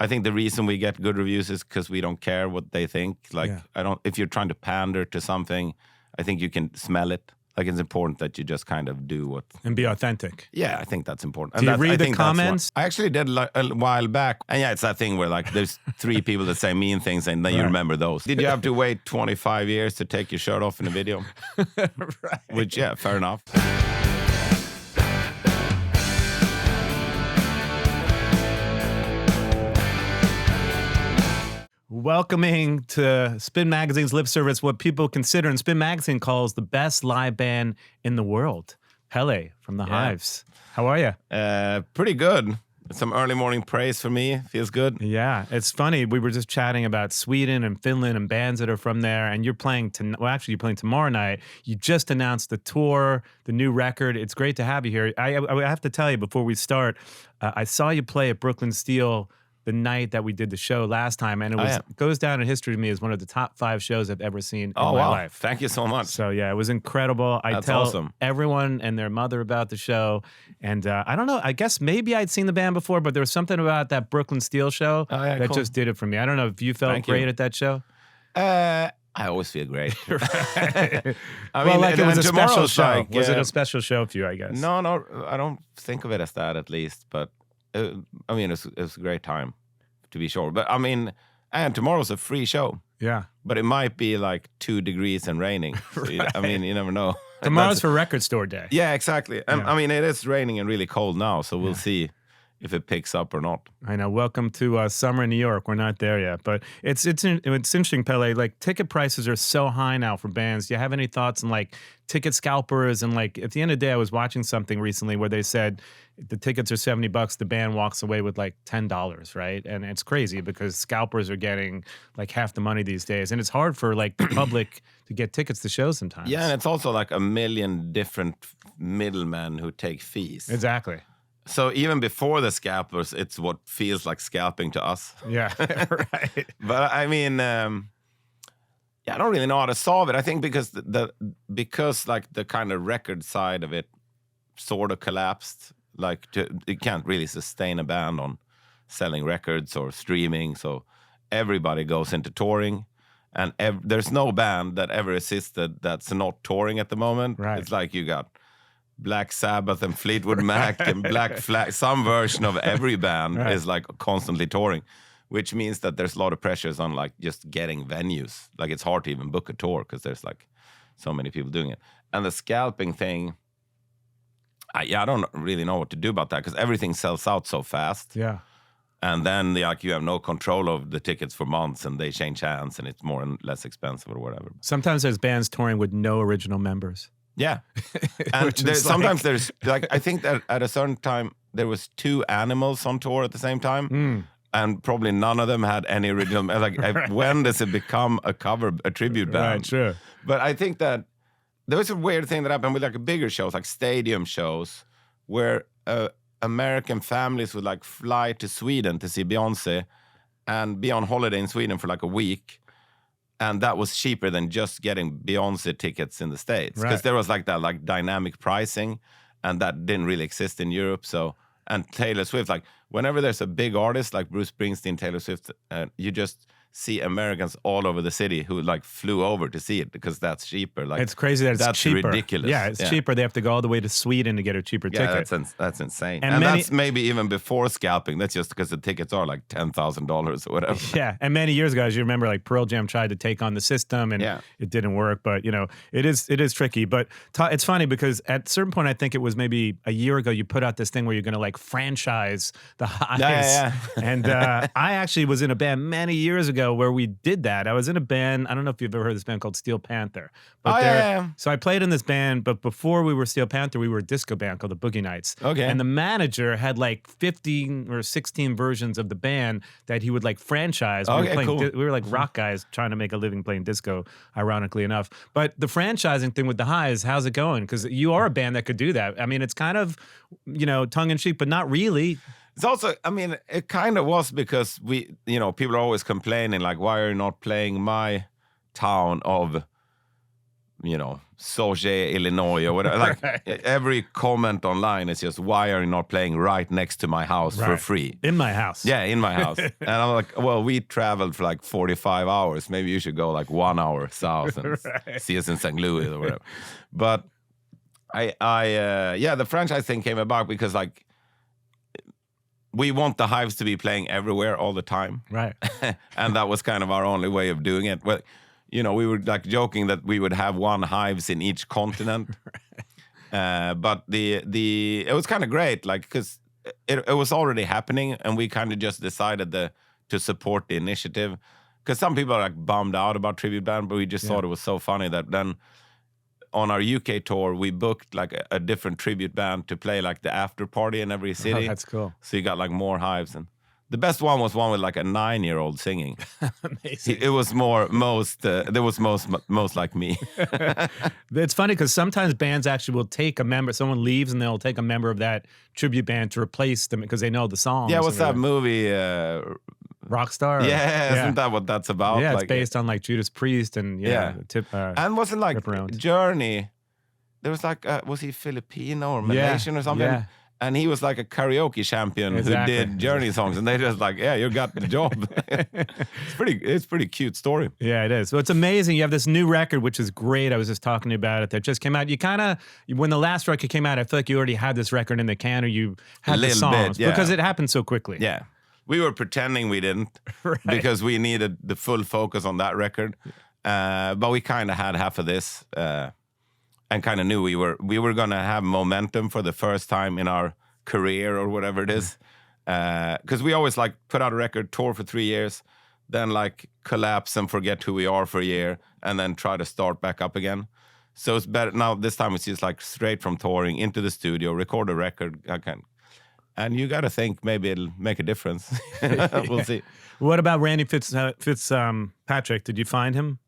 I think the reason we get good reviews is because we don't care what they think. Like, if you're trying to pander to something, I think you can smell it. Like, it's important that you just kind of do what... And be authentic. Yeah, I think that's important. Do you read the comments? I actually did a while back. And yeah, it's that thing where like there's 3 people that say mean things and then you remember those. Did you have to wait 25 years to take your shirt off in a video? Right. Which, yeah, fair enough. Welcoming to Spin Magazine's lip service, what people consider and Spin Magazine calls the best live band in the world. Pelle from the Hives. How are you? Pretty good. Some early morning praise for me. Feels good. Yeah, it's funny. We were just chatting about Sweden and Finland and bands that are from there, and you're playing you're playing tomorrow night. You just announced the tour, the new record. It's great to have you here. I have to tell you before we start, I saw you play at Brooklyn Steel the night that we did the show last time, and it goes down in history to me as one of the top 5 shows I've ever seen in my life. Thank you so much. So yeah, it was incredible. I tell everyone and their mother about the show, and I don't know, I guess maybe I'd seen the band before, but there was something about that Brooklyn Steel show that just did it for me. I don't know if you felt great at that show. I always feel great. I mean, like it was a special show. Was it a special show for you, I guess? No, I don't think of it as that, at least, but I mean, it was a great time, to be sure. But I mean, and tomorrow's a free show. Yeah. But it might be like 2 degrees and raining. So I mean, you never know. Tomorrow's for record store day. Yeah, exactly. And I mean, it is raining and really cold now, so we'll see if it picks up or not. I know. Welcome to summer in New York. We're not there yet, but it's interesting, Pelle. Like, ticket prices are so high now for bands. Do you have any thoughts on like ticket scalpers? And like, at the end of the day, I was watching something recently where they said the tickets are $70. The band walks away with like $10, right? And it's crazy because scalpers are getting like half the money these days, and it's hard for like the public to get tickets to shows sometimes. Yeah, and it's also like a million different middlemen who take fees. Exactly. So even before the scalpers, it's what feels like scalping to us. Yeah, right. But I mean, I don't really know how to solve it. I think because because like the kind of record side of it sort of collapsed. Like you can't really sustain a band on selling records or streaming. So everybody goes into touring, and there's no band that ever existed that's not touring at the moment. Right. It's like you got Black Sabbath and Fleetwood Mac and Black Flag. Some version of every band is like constantly touring, which means that there's a lot of pressures on like just getting venues. Like it's hard to even book a tour because there's like so many people doing it. And the scalping thing, I don't really know what to do about that because everything sells out so fast. Yeah. And then like you have no control of the tickets for months and they change hands and it's more and less expensive or whatever. Sometimes there's bands touring with no original members. Yeah. And sometimes there's like, I think that at a certain time there was 2 Animals on tour at the same time. And probably none of them had any original, like when does it become a tribute band? Right, sure. But I think that there was a weird thing that happened with like bigger shows, like stadium shows, where American families would like fly to Sweden to see Beyonce and be on holiday in Sweden for like a week. And that was cheaper than just getting Beyonce tickets in the States. Because there was like that like dynamic pricing, and that didn't really exist in Europe. So, and Taylor Swift, like whenever there's a big artist like Bruce Springsteen, Taylor Swift, you just see Americans all over the city who like flew over to see it because that's cheaper. Like it's crazy that it's cheaper. Ridiculous. Yeah, it's cheaper. They have to go all the way to Sweden to get a cheaper ticket. That's insane. And that's maybe even before scalping. That's just because the tickets are like $10,000 or whatever. Yeah, and many years ago, as you remember, like Pearl Jam tried to take on the system and it didn't work. But you know, it is tricky. But it's funny because at a certain point, I think it was maybe a year ago, you put out this thing where you're going to like franchise the Hives. Yeah. And I actually was in a band many years ago where we did that. I was in a band, I don't know if you've ever heard of this band called Steel Panther. But so I played in this band, but before we were Steel Panther, we were a disco band called the Boogie Nights. Okay. And the manager had like 15 or 16 versions of the band that he would like franchise. We were like rock guys trying to make a living playing disco, ironically enough. But the franchising thing with the Hives, how's it going? Because you are a band that could do that. I mean, it's kind of, tongue-in-cheek, but not really. It's also, I mean, it kind of was because people are always complaining, like, why are you not playing my town of Sauget, Illinois, or whatever. Like every comment online is just, why are you not playing right next to my house for free? In my house. Yeah, in my house. And I'm like, well, we traveled for like 45 hours. Maybe you should go like 1 hour south and see us in St. Louis or whatever. But the franchise thing came about because like we want the Hives to be playing everywhere all the time. Right. And that was kind of our only way of doing it. Well, we were like joking that we would have one Hives in each continent. But it was kind of great, like, because it was already happening, and we kind of just decided to support the initiative. Because some people are like bummed out about tribute band, but we just thought it was so funny that then on our UK tour, we booked like a different tribute band to play like the after party in every city. Oh, that's cool. So you got like more Hives, and the best one was one with like a 9-year-old singing. Amazing. It was there was most like me. It's funny because sometimes bands actually will take a member. Someone leaves and they'll take a member of that tribute band to replace them because they know the song. Yeah, what's that movie? Rockstar? Yeah, isn't that what that's about? Yeah, like, it's based on like Judas Priest and and wasn't like Journey. There was like was he Filipino or Malaysian or something? Yeah. And he was like a karaoke champion who did Journey songs, and they just like, yeah, you got the job. It's pretty cute story. Yeah, it is. So it's amazing. You have this new record, which is great. I was just talking to you about it. That just came out. You kind of, when the last record came out, I feel like you already had this record in the can, or you had the songs because it happened so quickly. Yeah, we were pretending we didn't because we needed the full focus on that record, but we kind of had half of this. And kind of knew we were gonna have momentum for the first time in our career or whatever it is, because we always like put out a record, tour for 3 years, then like collapse and forget who we are for a year, and then try to start back up again. So it's better now. This time it's just like straight from touring into the studio, record a record, and you got to think maybe it'll make a difference. We'll see. What about Randy Fitzpatrick? Did you find him?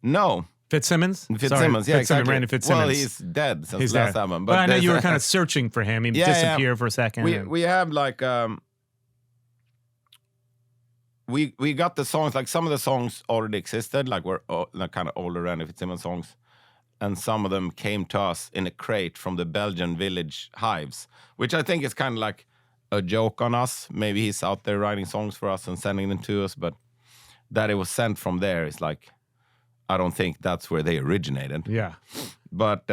No. Fitzsimmons? Fitzsimmons, yeah, exactly. Randy Fitzsimmons. Well, he's dead since last album. But I know you were kind of searching for him. He disappeared for a second. We have like we got the songs, like some of the songs already existed, like were like kind of older Randy Fitzsimmons songs, and some of them came to us in a crate from the Belgian village Hives, which I think is kind of like a joke on us. Maybe he's out there writing songs for us and sending them to us, but that it was sent from there is like, I don't think that's where they originated. Yeah. But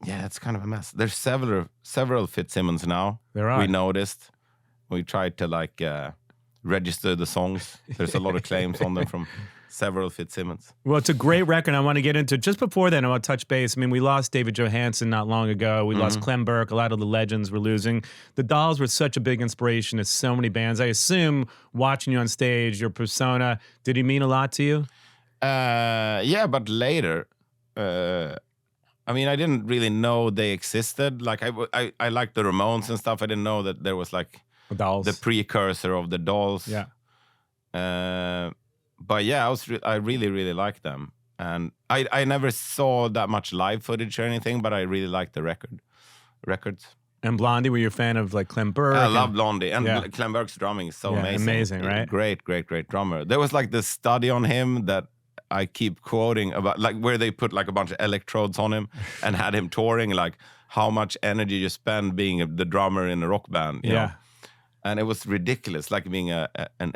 it's kind of a mess. There's several Fitzsimmons now. There are. We noticed. We tried to like register the songs. There's a lot of claims on them from several Fitzsimmons. Well, it's a great record. I want to get into. Just before then, I want to touch base. I mean, we lost David Johansen not long ago. We lost Clem Burke. A lot of the legends we're losing. The Dolls were such a big inspiration to so many bands. I assume watching you on stage, your persona, did he mean a lot to you? Yeah, but later. I mean, I didn't really know they existed. Like I liked the Ramones and stuff. I didn't know that there was like the Dolls, the precursor of the Dolls. Yeah. But yeah, I really liked them, and I never saw that much live footage or anything, but I really liked the records. And Blondie, were you a fan of like Clem Burke? I love Blondie, and Clem Burke's drumming is so amazing. Amazing, right? Great drummer. There was like this study on him that I keep quoting about, like where they put like a bunch of electrodes on him and had him touring, like how much energy you spend being the drummer in a rock band. You know? And it was ridiculous, like being an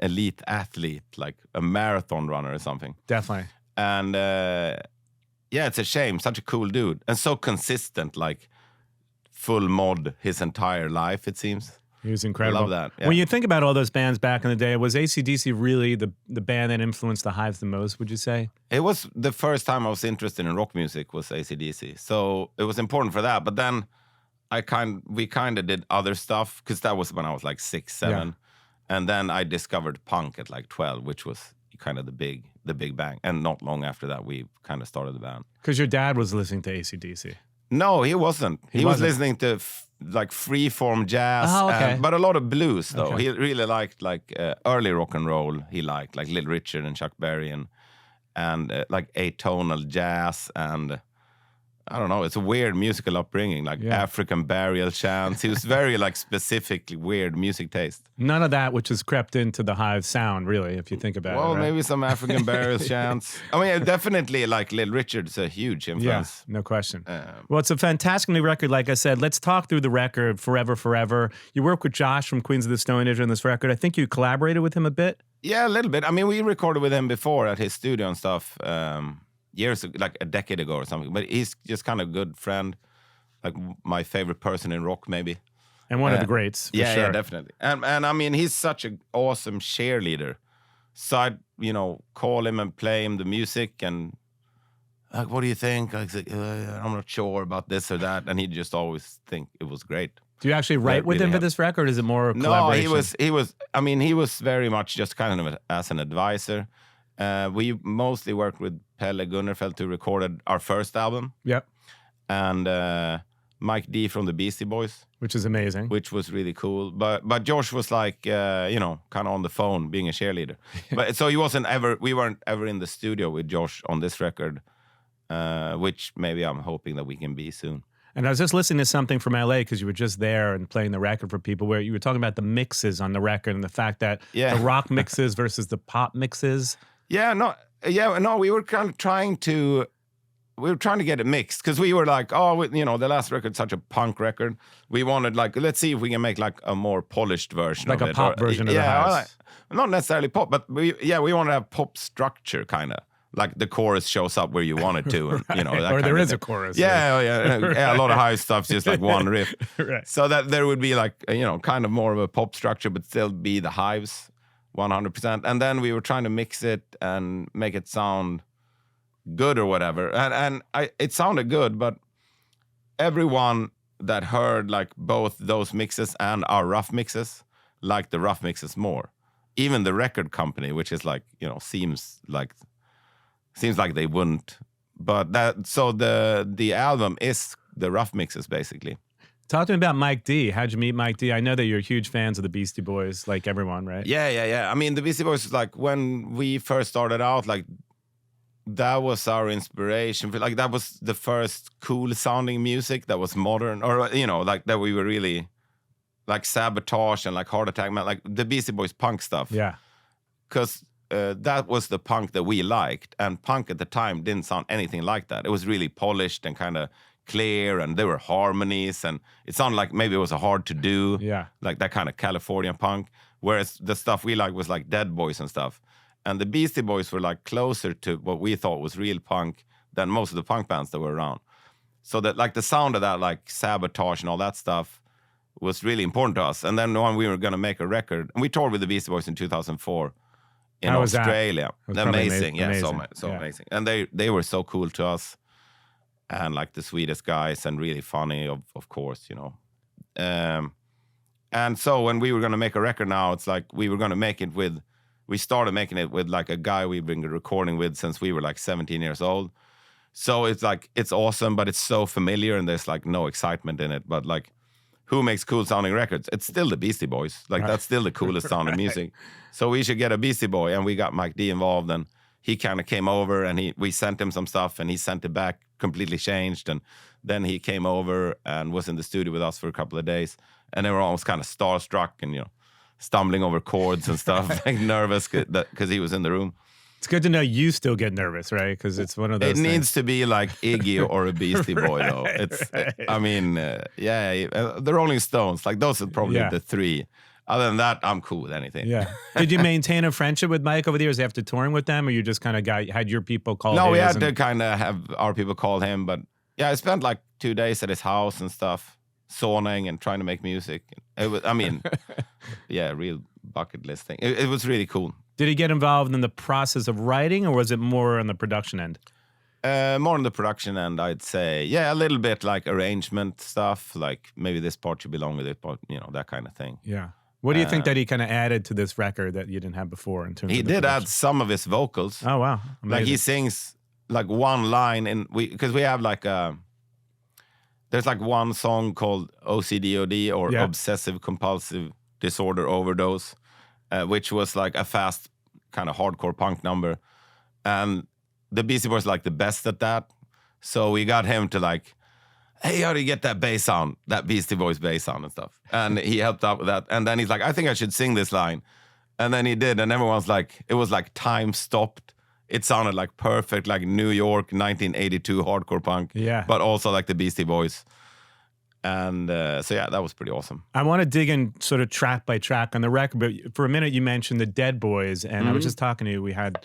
elite athlete, like a marathon runner or something. Definitely. And it's a shame. Such a cool dude. And so consistent, like full mod his entire life, it seems. He was incredible. I love that. Yeah. When you think about all those bands back in the day, was AC/DC really the band that influenced the Hives the most, would you say? It was the first time I was interested in rock music was AC/DC. So it was important for that. But then we kind of did other stuff, because that was when I was like 6, 7. And then I discovered punk at like 12, which was kind of the big bang. And not long after that, we kind of started the band. Because your dad was listening to AC/DC. No, he wasn't. He was listening to like freeform jazz, but a lot of blues though. Okay. He really liked like early rock and roll. He liked like Little Richard and Chuck Berry and like atonal jazz and I don't know, it's a weird musical upbringing, like African burial chants. He was very like specifically weird music taste. None of that which has crept into the Hives sound, really, if you think about it. Well, right? maybe some African burial chants. I mean, definitely like Little Richard's a huge influence. Yeah, no question. Well, it's a fantastic new record, like I said. Let's talk through the record, Forever, Forever. You work with Josh from Queens of the Stone Age on this record. I think you collaborated with him a bit. Yeah, a little bit. I mean, we recorded with him before at his studio and stuff. Years, like a decade ago or something, but he's just kind of a good friend, like my favorite person in rock, maybe. And one of the greats, for yeah, sure. Yeah, definitely. And I mean, he's such an awesome cheerleader. So I'd, call him and play him the music and like, what do you think? I was like, I'm not sure about this or that. And he'd just always think it was great. Do you actually write with him for this record, or is it more collaboration? No, he was very much just kind of as an advisor. We mostly worked with Pelle Gunnerfeldt, who recorded our first album. Yep. And Mike D from the Beastie Boys. Which is amazing. Which was really cool. But Josh was like, kind of on the phone being a cheerleader. But so we weren't ever in the studio with Josh on this record, which maybe I'm hoping that we can be soon. And I was just listening to something from LA because you were just there and playing the record for people where you were talking about the mixes on the record and the fact that the rock mixes versus the pop mixes. We were kind of trying to get it mixed because we were like, the last record's such a punk record. We wanted like, let's see if we can make like a more polished version like of a pop version of the Hives. Not necessarily pop, but we want to have pop structure kind of. Like the chorus shows up where you want it to, and that or there is a chorus. Yeah. A lot of Hive stuff's just like one riff, right. So that there would be like kind of more of a pop structure, but still be the Hives, 100%. And then we were trying to mix it and make it sound good or whatever, and it sounded good, but everyone that heard like both those mixes and our rough mixes liked the rough mixes more. Even the record company, which is like seems like they wouldn't, but the album is the rough mixes basically. Talk to me about Mike D. How'd you meet Mike D? I know that you're huge fans of the Beastie Boys, like everyone, right? Yeah. I mean, the Beastie Boys, like when we first started out, like that was our inspiration. Like that was the first cool sounding music that was modern, or like that we were really like Sabotage and like Heart Attack, man, like the Beastie Boys punk stuff. Yeah, because. That was the punk that we liked, and punk at the time didn't sound anything like that. It was really polished and kind of clear, and there were harmonies, and it sounded like maybe it was hard to do, like that kind of California punk. Whereas the stuff we liked was like Dead Boys and stuff, and the Beastie Boys were like closer to what we thought was real punk than most of the punk bands that were around. So that like the sound of that, like Sabotage and all that stuff, was really important to us. And then when we were going to make a record, and we toured with the Beastie Boys in 2004. In Australia. Amazing. Yeah, so amazing. And they were so cool to us. And like the Swedish guys, and really funny, of course, and so when we were going to make a record now, it's like we started making it with like a guy we've been recording with since we were like 17 years old. So it's like, it's awesome, but it's so familiar and there's like no excitement in it. But like, who makes cool sounding records? It's still the Beastie Boys. Like that's still the coolest sounding music. So we should get a Beastie Boy, and we got Mike D involved, and he kind of came over, and we sent him some stuff, and he sent it back completely changed, and then he came over and was in the studio with us for a couple of days, and they were almost kind of starstruck and stumbling over chords and stuff, like nervous because he was in the room. It's good to know you still get nervous, right? Because it's one of those. It needs to be like Iggy or a Beastie Boy, though. It's, I mean, the Rolling Stones, like those are probably the three. Other than that, I'm cool with anything. Yeah. Did you maintain a friendship with Mike over the years after touring with them, or you just kind of had your people call? No, we had to kind of have our people call him, but yeah, I spent like 2 days at his house and stuff, sauning and trying to make music. It was, I mean, real bucket list thing. It was really cool. Did he get involved in the process of writing, or was it more on the production end? More on the production end, I'd say. Yeah, a little bit like arrangement stuff, like maybe this part should belong with it, but that kind of thing. Yeah. What do you think that he kind of added to this record that you didn't have before? In terms he of the did production? add some of his vocals. Oh wow! Amazing. Like he sings like one line because we have like there's like one song called OCD/OD or Obsessive Compulsive Disorder Overdose, which was like a fast kind of hardcore punk number, and the Beastie Boys like the best at that. So we got him to like, hey, how do you get that bass sound, that Beastie Boys bass sound and stuff? And he helped out with that. And then he's like, I think I should sing this line. And then he did. And everyone's like, it was like time stopped. It sounded like perfect, like New York 1982 hardcore punk. Yeah. But also like the Beastie Boys. And so, yeah, that was pretty awesome. I want to dig in sort of track by track on the record. But for a minute, you mentioned the Dead Boys. And I was just talking to you. We had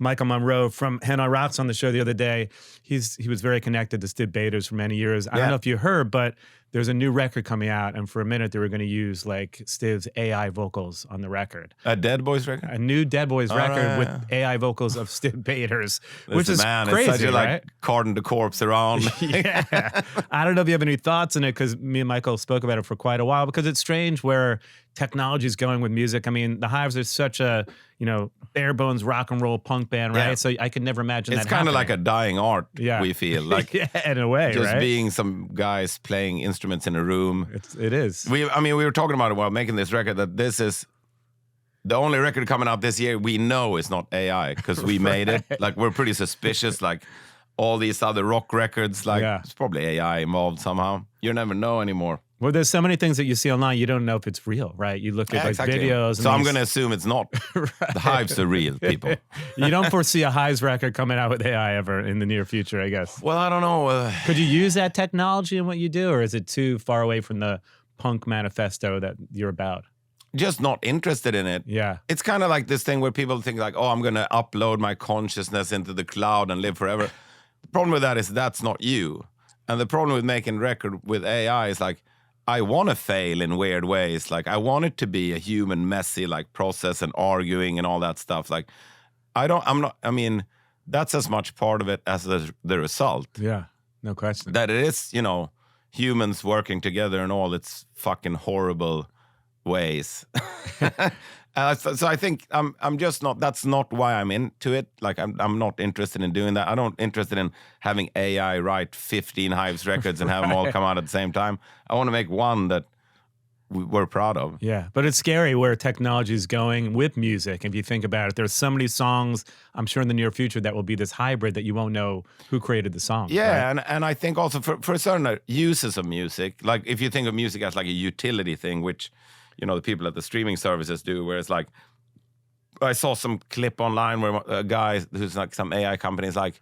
Michael Monroe from Hen on Rocks on the show the other day. He was very connected to Stiv Bators for many years. I don't know if you heard, but there's a new record coming out, and for a minute they were going to use like Stiv's AI vocals on the record. A Dead Boys record? A new Dead Boys record with AI vocals of Stiv Bators, which is crazy, it's such a, right? like carting the corpse around. Yeah. I don't know if you have any thoughts on it, because me and Michael spoke about it for quite a while, because it's strange where technology is going with music. I mean, the Hives are such a, bare bones rock and roll punk band, right? Yeah. So I could never imagine it's kind of like a dying art, we feel. Like in a way, just right? being some guys playing instruments in a room. It is. We were talking about it while making this record, that this is the only record coming out this year we know is not AI, because we made it. Like, we're pretty suspicious. Like, all these other rock records, like, it's probably AI involved somehow. You never know anymore. Well, there's so many things that you see online, you don't know if it's real, right? You look at videos. So I'm going to assume it's not. Right. The Hives are real, people. You don't foresee a Hives record coming out with AI ever in the near future, I guess. Well, I don't know. Could you use that technology in what you do, or is it too far away from the punk manifesto that you're about? Just not interested in it. Yeah. It's kind of like this thing where people think like, oh, I'm going to upload my consciousness into the cloud and live forever. The problem with that is that's not you. And the problem with making record with AI is like, I want to fail in weird ways. Like, I want it to be a human, messy, like, process and arguing and all that stuff. Like, I mean, that's as much part of it as the result. Yeah, no question. That it is, humans working together in all its fucking horrible ways. So I think I'm just not. That's not why I'm into it. Like, I'm not interested in doing that. I'm not interested in having AI write 15 Hives records and have them all come out at the same time. I want to make one that we're proud of. Yeah, but it's scary where technology is going with music. If you think about it, there's so many songs, I'm sure in the near future, that will be this hybrid that you won't know who created the song. Yeah, right? and I think also for certain uses of music, like if you think of music as like a utility thing, which the people at the streaming services do, where it's like, I saw some clip online where a guy who's like some AI company is like,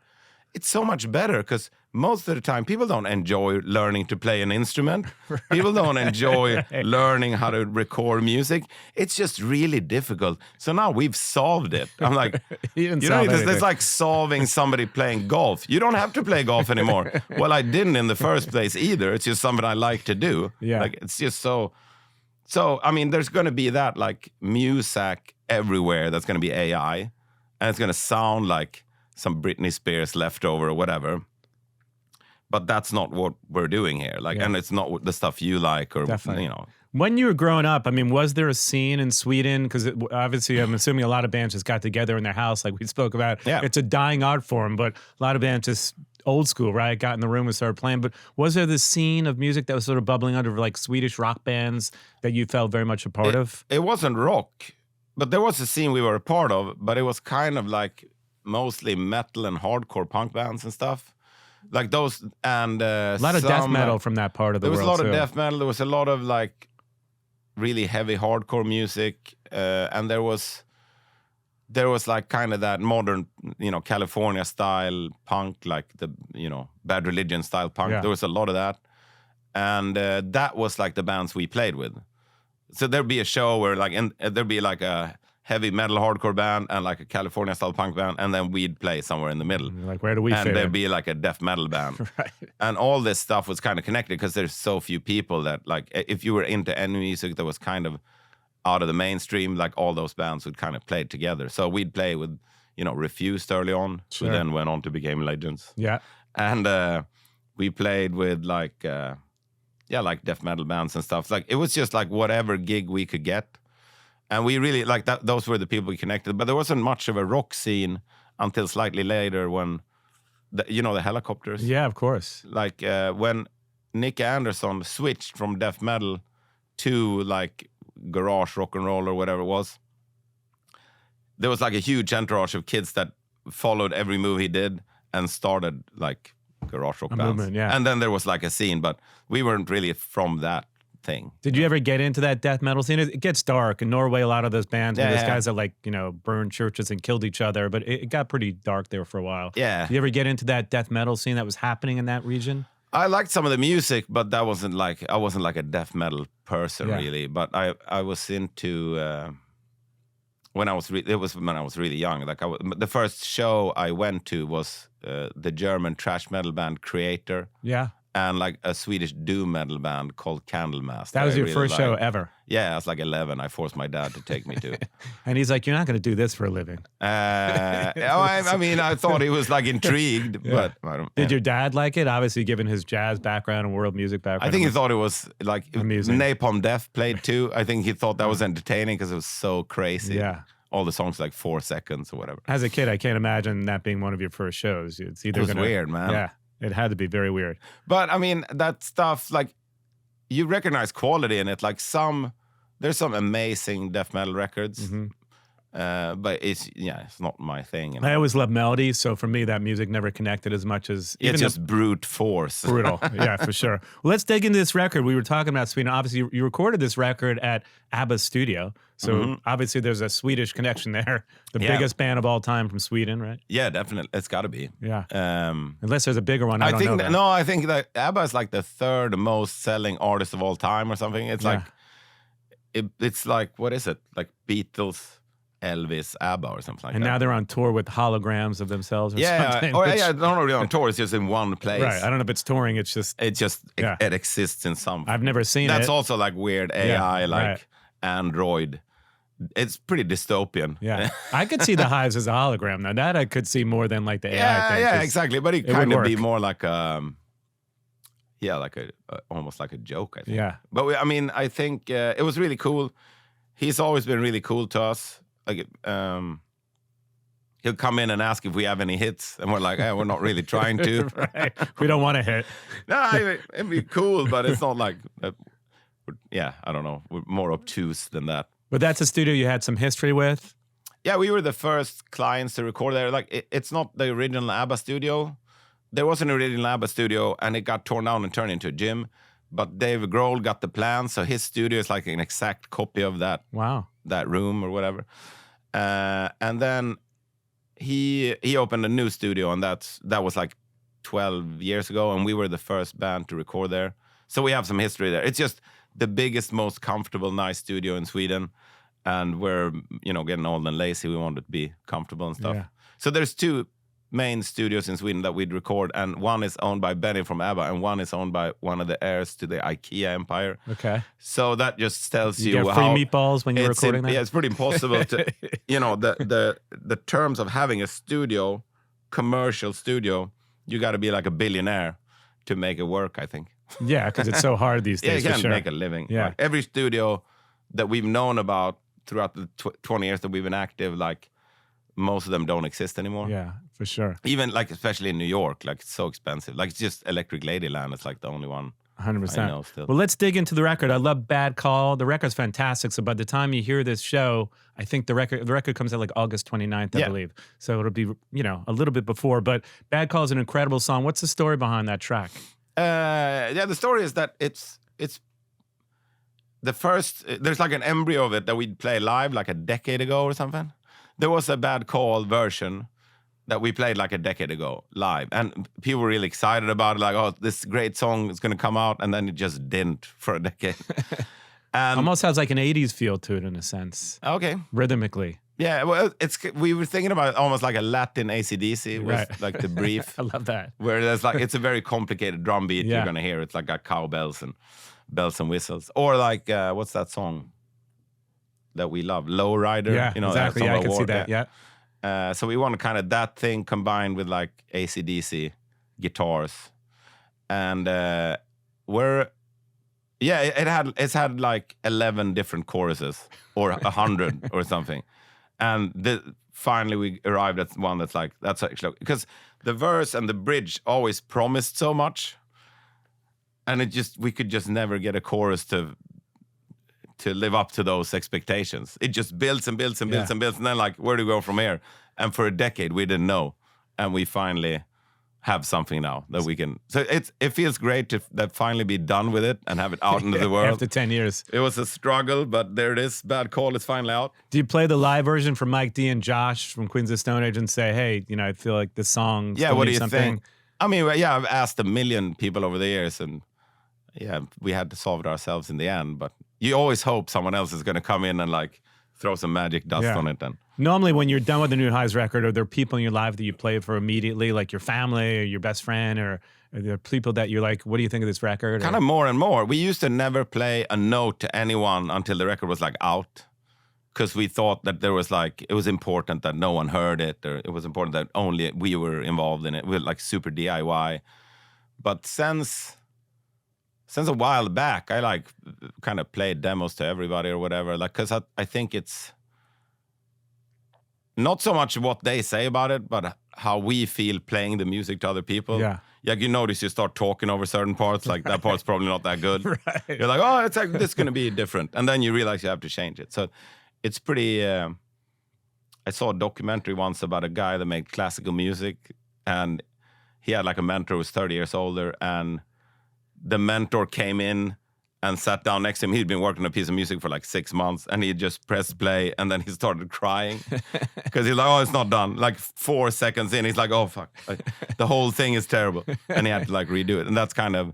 it's so much better because most of the time people don't enjoy learning to play an instrument. Right. People don't enjoy learning how to record music. It's just really difficult. So now we've solved it. I'm like, it's like solving somebody playing golf. You don't have to play golf anymore. Well, I didn't in the first place either. It's just something I like to do. Yeah. Like, it's just so, I mean, there's going to be that like music everywhere that's going to be AI, and it's going to sound like some Britney Spears leftover or whatever. But that's not what we're doing here. Like, and it's not the stuff you like or, Definitely. When you were growing up, I mean, was there a scene in Sweden? Because obviously, I'm assuming a lot of bands just got together in their house, like we spoke about. Yeah. It's a dying art form, but a lot of bands just old school, right? Got in the room and started playing. But was there this scene of music that was sort of bubbling under, like Swedish rock bands that you felt very much a part of? It wasn't rock, but there was a scene we were a part of, but it was kind of like mostly metal and hardcore punk bands and stuff. Like those, and a lot of death metal from that part of the world. There was a lot of death metal. There was a lot of like really heavy hardcore music, and there was like kind of that modern, California style punk, like the Bad Religion style punk. Yeah. There was a lot of that, and that was like the bands we played with. So there'd be a show where like, and there'd be like a heavy metal hardcore band and like a California style punk band, and then we'd play somewhere in the middle. Like, where do we fit? And there'd be like a death metal band. Right. And all this stuff was kind of connected because there's so few people that, like, if you were into any music that was kind of out of the mainstream, like all those bands would kind of play together. So we'd play with, Refused early on, sure. who then went on to become legends. Yeah. And we played with like death metal bands and stuff. Like, it was just like whatever gig we could get. And we really, like, that. Those were the people we connected. But there wasn't much of a rock scene until slightly later when, the Helicopters. Yeah, of course. Like, when Nick Anderson switched from death metal to, like, garage rock and roll or whatever it was, there was, like, a huge entourage of kids that followed every move he did and started, like, garage rock A bands. movement, yeah. And then there was like a scene, but we weren't really from that thing. Did you ever get into that death metal scene? It gets dark in Norway. A lot of those bands, where those guys that like burned churches and killed each other. But it got pretty dark there for a while. Yeah. Did you ever get into that death metal scene that was happening in that region? I liked some of the music, but I wasn't like a death metal person really. But I was into when I was really young. Like the first show I went to was the German thrash metal band Creator. Yeah. And like a Swedish doom metal band called Candlemass. That was your first show ever? Yeah, I was like 11. I forced my dad to take me to it. And he's like, "You're not going to do this for a living." I mean, I thought he was like intrigued, but I don't. Did your dad like it? Obviously, given his jazz background and world music background. I think he thought it was like amusing. Napalm Death played too. I think he thought that was entertaining because it was so crazy. Yeah. All the songs like 4 seconds or whatever. As a kid, I can't imagine that being one of your first shows. It's either It was weird, man. Yeah. It had to be very weird. But I mean, that stuff, like, you recognize quality in it. Like there's some amazing death metal records, but it's not my thing. I always love melodies, so for me, that music never connected as much as it's just brute force. Brutal, yeah, for sure. Well, let's dig into this record. We were talking about Sweden. Obviously, you recorded this record at ABBA's studio, so obviously there's a Swedish connection there. The biggest band of all time from Sweden, right? Yeah, definitely. It's got to be. Yeah. Unless there's a bigger one, I don't know. I think that ABBA is like the third most selling artist of all time or something. It's like it's like, what is it? Like Beatles, Elvis, ABBA or something like that. And now they're on tour with holograms of themselves or something. They're not really on tour. It's just in one place. Right. I don't know if it's touring. It's just... It exists in some... I've never seen it. That's also like weird AI, Android. It's pretty dystopian. Yeah. I could see the Hives as a hologram. Now that I could see more than like the AI thing. Yeah, exactly. But it kind of be more like almost like a joke, I think. Yeah. But I think it was really cool. He's always been really cool to us. Like, he'll come in and ask if we have any hits, and we're like, we're not really trying to. Right. We don't want to hit. No, it'd be cool, but it's not like, I don't know. We're more obtuse than that. But that's a studio you had some history with? Yeah, we were the first clients to record there. Like, it's not the original ABBA studio. There was an original ABBA studio, and it got torn down and turned into a gym. But Dave Grohl got the plan, so his studio is like an exact copy of that. Wow. That room or whatever. And then he opened a new studio, and that was like 12 years ago, and we were the first band to record there. So we have some history there. It's just the biggest, most comfortable, nice studio in Sweden. And we're, getting old and lazy. We want it to be comfortable and stuff. Yeah. So there's 2 main studios in Sweden that we'd record, and one is owned by Benny from ABBA, and one is owned by one of the heirs to the IKEA empire. Okay. So that just tells you get free meatballs when you're recording that? Yeah, it's pretty impossible to, the terms of having a studio, commercial studio, you got to be like a billionaire to make it work, I think. Yeah, because it's so hard these days. You can't make a living. Yeah. Like every studio that we've known about throughout the 20 years that we've been active, like, most of them don't exist anymore. Yeah, for sure. Even like, especially in New York, like, it's so expensive. Like, it's just Electric Ladyland. It's like the only one 100%. I know still. Well, let's dig into the record. I love Bad Call. The record's fantastic. So by the time you hear this show, I think the record comes out like August 29th, I believe. So it'll be, a little bit before. But Bad Call is an incredible song. What's the story behind that track? The story is that it's the first, there's like an embryo of it that we'd play live like a decade ago or something. There was a Bad Call version that we played like a decade ago live, and people were really excited about it, like, oh, this great song is going to come out, and then it just didn't for a decade. Almost has like an 80s feel to it in a sense. Okay. Rhythmically. Yeah, well, we were thinking about almost like a Latin AC/DC was like the brief. I love that. Where there's like, it's a very complicated drum beat you're going to hear. It's like got cowbells and bells and whistles. Or like, what's that song that we love? Lowrider. Yeah, exactly. Yeah, I can see that. Yeah. So we want kind of that thing combined with like AC/DC guitars. And it's had like 11 different choruses or 100 or something. And finally we arrived at one that's like, that's actually, because the verse and the bridge always promised so much. And we could just never get a chorus to live up to those expectations. It just builds and builds and builds and builds. And then like, where do we go from here? And for a decade, we didn't know. And we finally have something now that we can. So it feels great to that finally be done with it and have it out into the world. After 10 years. It was a struggle, but there it is. Bad Call is finally out. Do you play the live version for Mike D and Josh from Queens of Stone Age and say, hey, you know, I feel like this song Yeah, still what do needs you something? think? I mean, yeah, I've asked a million people over the years, and yeah, we had to solve it ourselves in the end. But you always hope someone else is going to come in and like throw some magic dust on it. And normally when you're done with the new Hives record, are there people in your life that you play for immediately, like your family or your best friend, or are there people that you're like, what do you think of this record? kind of more and more. We used to never play a note to anyone until the record was like out, because we thought that there was like, it was important that no one heard it, or it was important that only we were involved in it. We were like super DIY. But since a while back, I like kind of played demos to everybody or whatever, like, because I think it's not so much what they say about it, but how we feel playing the music to other people. Yeah. Like, you notice you start talking over certain parts, like that part's probably not that good. Right. You're like, oh, it's like, this is going to be different. And then you realize you have to change it. So it's pretty, I saw a documentary once about a guy that made classical music, and he had like a mentor who was 30 years older, and the mentor came in and sat down next to him. He'd been working on a piece of music for like 6 months, and he just pressed play, and then he started crying because he's like, oh, it's not done. Like 4 seconds in, he's like, oh, fuck. The whole thing is terrible. And he had to like redo it. And that's kind of,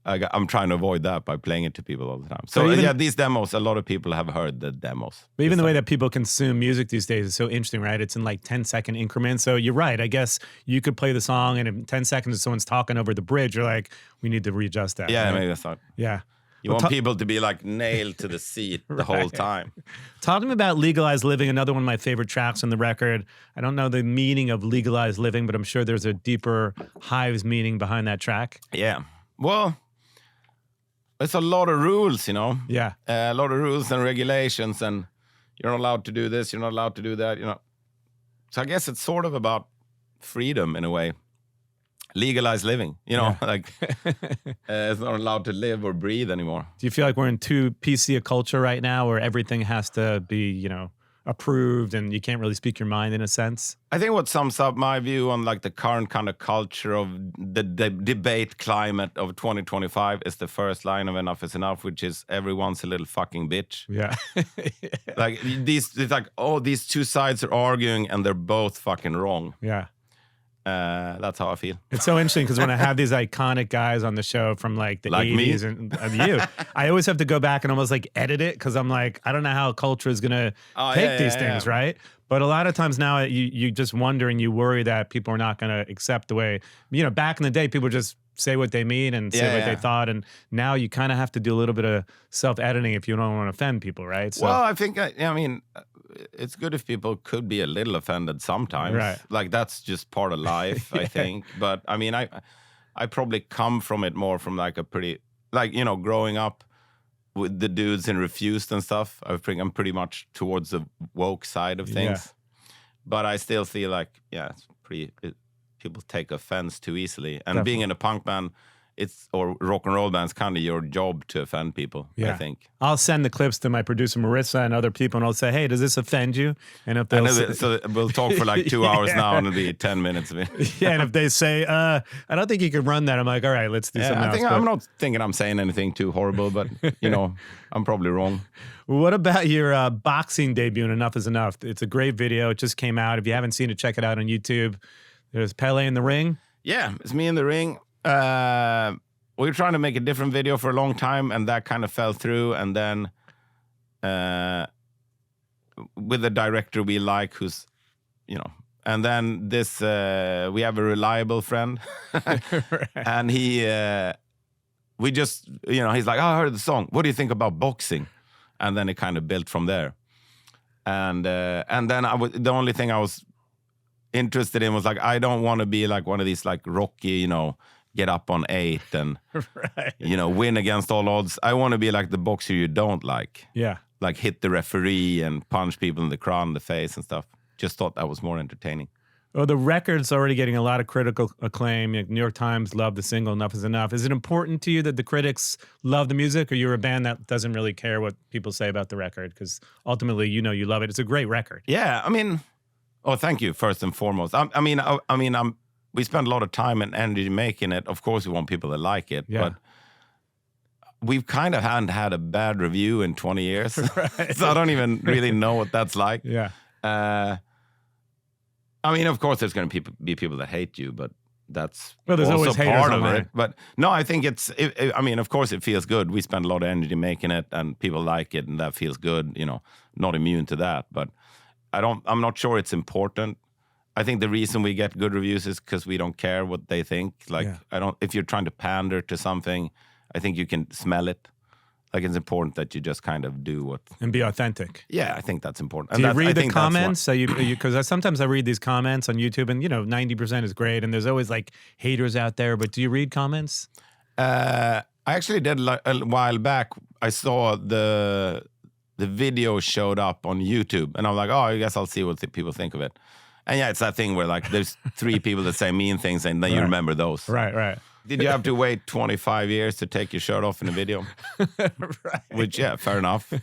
I'm trying to avoid that by playing it to people all the time. So even, yeah, these demos, a lot of people have heard the demos. But even the way that people consume music these days is so interesting, right? It's in like 10-second increments. So you're right. I guess you could play the song, and in 10 seconds, if someone's talking over the bridge, you're like, we need to readjust that. Yeah, right? maybe that's not. Yeah. You want people to be like nailed to the seat the whole time. Talk to me about Legalized Living, another one of my favorite tracks on the record. I don't know the meaning of Legalized Living, but I'm sure there's a deeper Hives meaning behind that track. Yeah. Well, it's a lot of rules, you know? Yeah. A lot of rules and regulations, and you're not allowed to do this, you're not allowed to do that, you know? So I guess it's sort of about freedom in a way. Legalized living, you know, like it's not allowed to live or breathe anymore. Do you feel like we're in too PC a culture right now where everything has to be, you know, approved and you can't really speak your mind in a sense? I think what sums up my view on like the current kind of culture of the debate climate of 2025 is the first line of Enough is Enough, which is everyone's a little fucking bitch. Yeah. Like it's like, oh, these two sides are arguing and they're both fucking wrong. Yeah. That's how I feel. It's so interesting because when I have these iconic guys on the show from like the 80s and you, I always have to go back and almost like edit it because I'm like, I don't know how culture is going to take these things, right? But a lot of times now you just wonder and you worry that people are not going to accept the way, you know, back in the day, people just say what they mean and say what they thought. And now you kind of have to do a little bit of self-editing if you don't want to offend people, right? So, well, I think, I mean, it's good if people could be a little offended sometimes. Right. Like that's just part of life, I think. But I mean, I probably come from it more from like a pretty, like, you know, growing up with the dudes in Refused and stuff. I'm pretty much towards the woke side of things. Yeah. But I still feel like, yeah, it's pretty, people take offense too easily. And being in a punk band, or rock and roll band's kind of your job to offend people, I think. I'll send the clips to my producer Marissa and other people, and I'll say, "Hey, does this offend you?" And if they'll so we'll talk for like 2 hours now, and it'll be 10 minutes of it. Yeah, and if they say, "I don't think you can run that," I'm like, "All right, let's do something else." I'm not thinking I'm saying anything too horrible, but you know, I'm probably wrong. What about your boxing debut? Enough is Enough. It's a great video. It just came out. If you haven't seen it, check it out on YouTube. There's Pelle in the ring. Yeah, it's me in the ring. We were trying to make a different video for a long time, and that kind of fell through. And then with the director we like, who's, you know, and then this, we have a reliable friend, and we just, you know, he's like, oh, I heard the song. What do you think about boxing? And then it kind of built from there. And then the only thing I was interested in was like, I don't want to be like one of these like Rocky, you know, get up on 8 and you know, win against all odds. I want to be like the boxer you don't like. Yeah. Like hit the referee and punch people in the crown, the face and stuff. Just thought that was more entertaining. Well, the record's already getting a lot of critical acclaim. New York Times loved the single Enough is Enough. Is it important to you that the critics love the music, or you're a band that doesn't really care what people say about the record? Because ultimately, you know, you love it. It's a great record. Yeah, I mean, oh, thank you, first and foremost. I mean, we spent a lot of time and energy making it. Of course, we want people to like it, Yeah. but we've kind of hadn't had a bad review in 20 years. Right. So I don't even really know what that's like. Yeah. I mean, of course, there's going to be people that hate you, but that's Well, there's also always haters part of online. it. But no, I think I mean, of course, it feels good. We spend a lot of energy making it, and people like it, and that feels good. You know, not immune to that, but I'm not sure it's important. I think the reason we get good reviews is because we don't care what they think. Like, if you're trying to pander to something, I think you can smell it. Like, it's important that you just kind of do what... And be authentic. Yeah, I think that's important. Do you read the comments? So because sometimes I read these comments on YouTube, and 90% is great, and there's always like haters out there. But do you read comments? I actually did a while back. I saw the video showed up on YouTube, and I'm like, oh, I guess I'll see what people think of it. And yeah, it's that thing where like there's 3 people that say mean things, and then you remember those. Right. Did you have to wait 25 years to take your shirt off in a video? Right. Which, yeah, fair enough.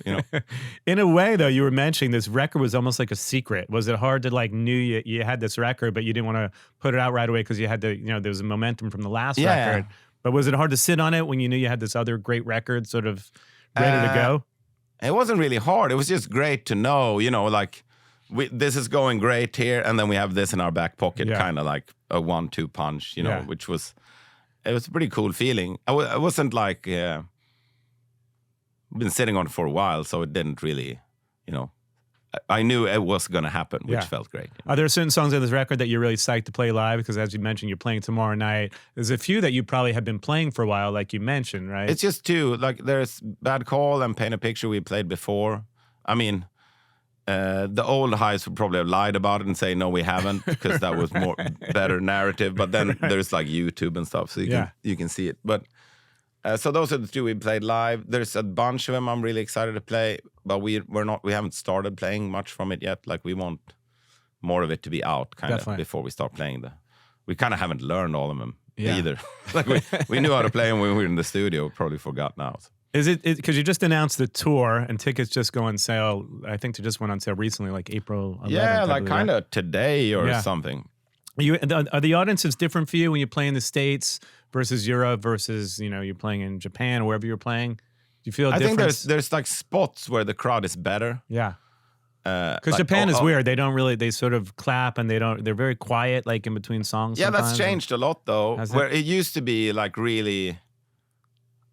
In a way, though, you were mentioning this record was almost like a secret. Was it hard to like knew you had this record, but you didn't want to put it out right away because you had to, there was a momentum from the last record. But was it hard to sit on it when you knew you had this other great record sort of ready to go? It wasn't really hard. It was just great to know, like this is going great here, and then we have this in our back pocket, kind of like a 1-2 punch, which was... It was a pretty cool feeling. I wasn't like... been sitting on it for a while, so it didn't really, I knew it was going to happen, which felt great. Are there certain songs on this record that you're really psyched to play live? Because as you mentioned, you're playing tomorrow night. There's a few that you probably have been playing for a while, like you mentioned, right? It's just 2. Like, there's Bad Call and Paint a Picture we played before. I mean... the old Hives would probably have lied about it and say, no, we haven't, because that was more better narrative. But then there's like YouTube and stuff, so you can see it. But so those are the 2 we played live. There's a bunch of them I'm really excited to play, but we haven't started playing much from it yet. Like, we want more of it to be out kind of before we start playing we kind of haven't learned all of them either. Like, we knew how to play them when we were in the studio, probably forgot now. So. Is it because you just announced the tour and tickets just go on sale? I think they just went on sale recently, like April 11th. Yeah, like kind of today or something. Are the audiences different for you when you play in the States versus Europe versus you're playing in Japan or wherever you're playing? Do you feel a difference? I think there's like spots where the crowd is better. Yeah. Because Japan is weird. They don't really. They sort of clap and they're very quiet, like in between songs. Yeah, that's changed a lot though. Where it used to be like really.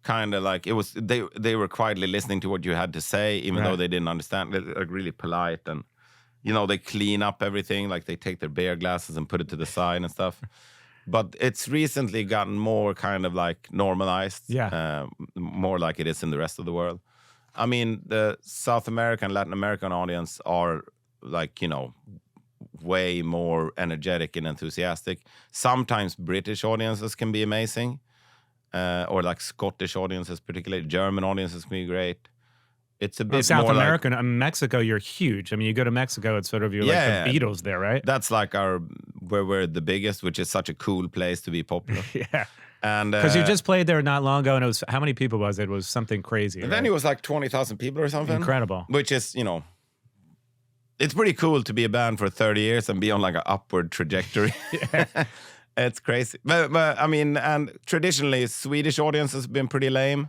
Kind of like it was, they were quietly listening to what you had to say, even though they didn't understand. They're like really polite, and they clean up everything. Like, they take their beer glasses and put it to the side and stuff. But it's recently gotten more kind of like normalized, more like it is in the rest of the world. I mean, the South American, Latin American audience are like way more energetic and enthusiastic. Sometimes British audiences can be amazing. Or like Scottish audiences, particularly German audiences, can be great. It's a bit South more American. In Mexico, you're huge. I mean, you go to Mexico, it's sort of like the Beatles there, right? That's like where we're the biggest, which is such a cool place to be popular. Yeah, and because you just played there not long ago, and it was how many people was it? It was something crazy. And then it was like 20,000 people or something. Incredible. Which is it's pretty cool to be a band for 30 years and be on like an upward trajectory. It's crazy. But I mean, and traditionally, Swedish audience has been pretty lame.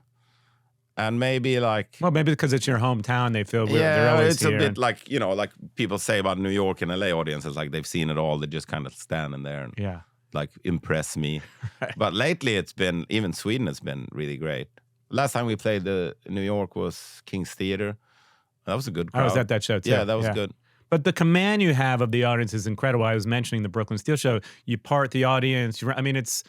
And maybe like... Well, maybe because it's your hometown, they feel weird. Yeah, it's a bit like, like people say about New York and LA audiences, like they've seen it all. They just kind of standing there and like impress me. Right. But lately even Sweden has been really great. Last time we played New York was King's Theater. That was a good crowd. I was at that show too. Yeah, that was good. But the command you have of the audience is incredible. I was mentioning the Brooklyn Steel Show. You part the audience. I mean, it's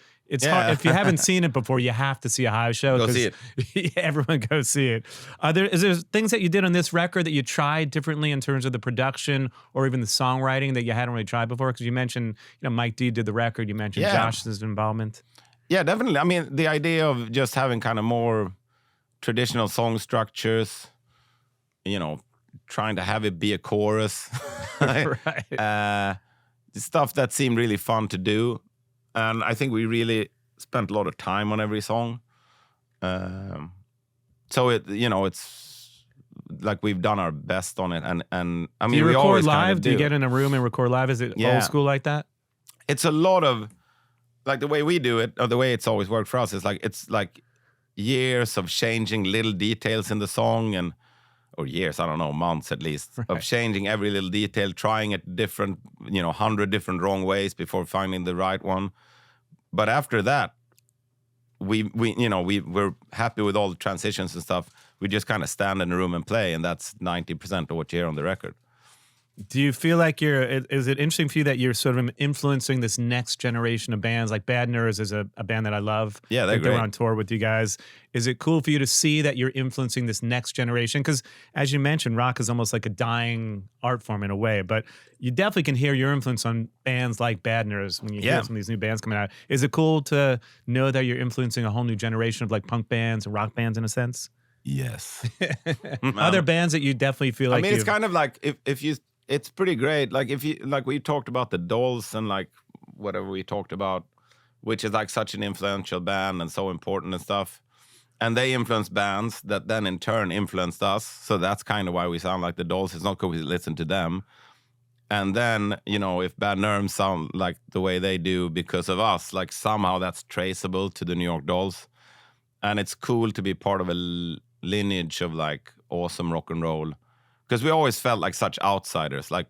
hard. If you haven't seen it before, you have to see a Hive show. Go see it. Everyone go see it. Is there things that you did on this record that you tried differently in terms of the production or even the songwriting that you hadn't really tried before? Because you mentioned, Mike D did the record. You mentioned Josh's involvement. Yeah, definitely. I mean, the idea of just having kind of more traditional song structures, trying to have it be a chorus. Right. Stuff that seemed really fun to do. And I think we really spent a lot of time on every song. So it's like we've done our best on it. And I mean, do you we record always live? kind of do you get in a room and record live? Is it old school like that? It's a lot of like the way we do it, or the way it's always worked for us, is like it's like years of changing little details in the song, and or years, I don't know, months at least, of changing every little detail, trying it different, 100 different wrong ways before finding the right one. But after that, we're happy with all the transitions and stuff. We just kind of stand in the room and play, and that's 90% of what you hear on the record. Do you feel like is it interesting for you that you're sort of influencing this next generation of bands? Like Bad Nerves is a band that I love. Yeah, they're They great. were on tour with you guys. Is it cool for you to see that you're influencing this next generation? Because as you mentioned, rock is almost like a dying art form in a way, but you definitely can hear your influence on bands like Bad Nerves when you hear some of these new bands coming out. Is it cool to know that you're influencing a whole new generation of like punk bands and rock bands in a sense? Yes. Other bands that you definitely feel like it's kind of like if you... It's pretty great. Like if you like, we talked about the Dolls and like whatever we talked about, which is like such an influential band and so important and stuff. And they influence bands that then in turn influenced us. So that's kind of why we sound like the Dolls. It's not because we listen to them. And then, if Bad Nerves sound like the way they do because of us, like somehow that's traceable to the New York Dolls. And it's cool to be part of a lineage of like awesome rock and roll. Because we always felt like such outsiders. Like,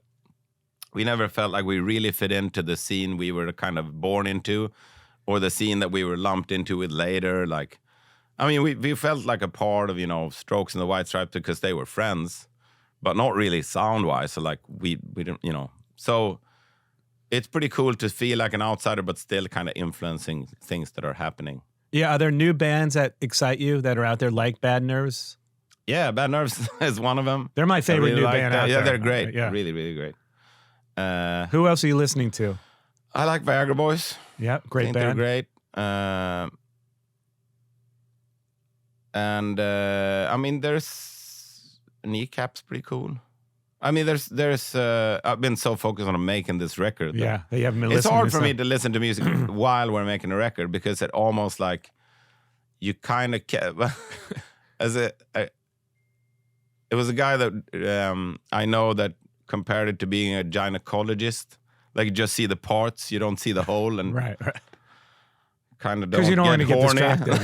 we never felt like we really fit into the scene we were kind of born into, or the scene that we were lumped into with later. Like, I mean, we felt like a part of, Strokes and the White Stripes because they were friends, but not really sound-wise. So, like, we didn't, So, it's pretty cool to feel like an outsider, but still kind of influencing things that are happening. Yeah, are there new bands that excite you that are out there like Bad Nerves? Yeah, Bad Nerves is one of them. They're my favorite new band out there. Yeah, they're great. Yeah. Really, really great. Who else are you listening to? I like Viagra Boys. Yeah, great think band. They're great. I mean, there's Kneecap's pretty cool. I mean, there's I've been so focused on making this record. Yeah, you haven't been it's listening hard to for me to listen to music while we're making a record because it almost like you kind of it was a guy that I know that compared it to being a gynecologist. Like, you just see the parts, you don't see the whole, and right. kind of because you don't want to get horny. distracted.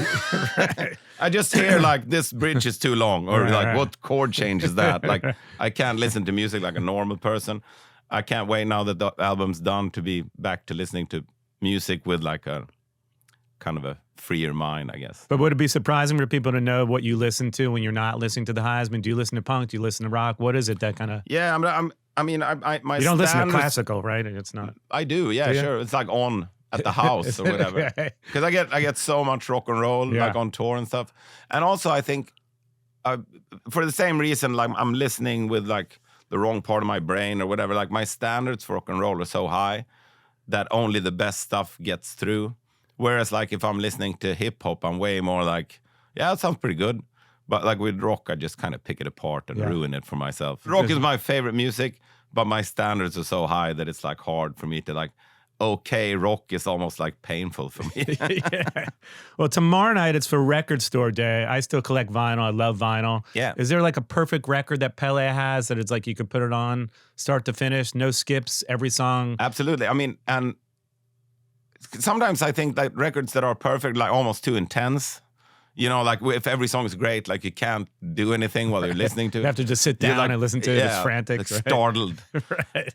Right. I just hear like this bridge is too long, or what chord change is that? Like, I can't listen to music like a normal person. I can't wait now that the album's done to be back to listening to music with like a kind of a freer mind, I guess. But would it be surprising for people to know what you listen to when you're not listening to the Hives? I mean, do you listen to punk? Do you listen to rock? What is it that kind of... Yeah, my you don't listen to classical, right? It's not... I do, yeah, sure. It's like on at the house or whatever. Because I get so much rock and roll like on tour and stuff. And also I think for the same reason, like I'm listening with like the wrong part of my brain or whatever, like my standards for rock and roll are so high that only the best stuff gets through. Whereas, like, if I'm listening to hip-hop, I'm way more like, yeah, it sounds pretty good. But, like, with rock, I just kind of pick it apart and ruin it for myself. Rock is my favorite music, but my standards are so high that it's, like, hard for me to, like, okay, rock is almost, like, painful for me. Yeah. Well, tomorrow night, it's for Record Store Day. I still collect vinyl. I love vinyl. Yeah. Is there, like, a perfect record that Pelle has that it's, like, you could put it on start to finish, no skips, every song? Absolutely. I mean, and... sometimes I think that records that are perfect, like almost too intense, like if every song is great, like you can't do anything while you're listening to it. You have to just sit down and listen to it. It's frantic. Like startled. Right.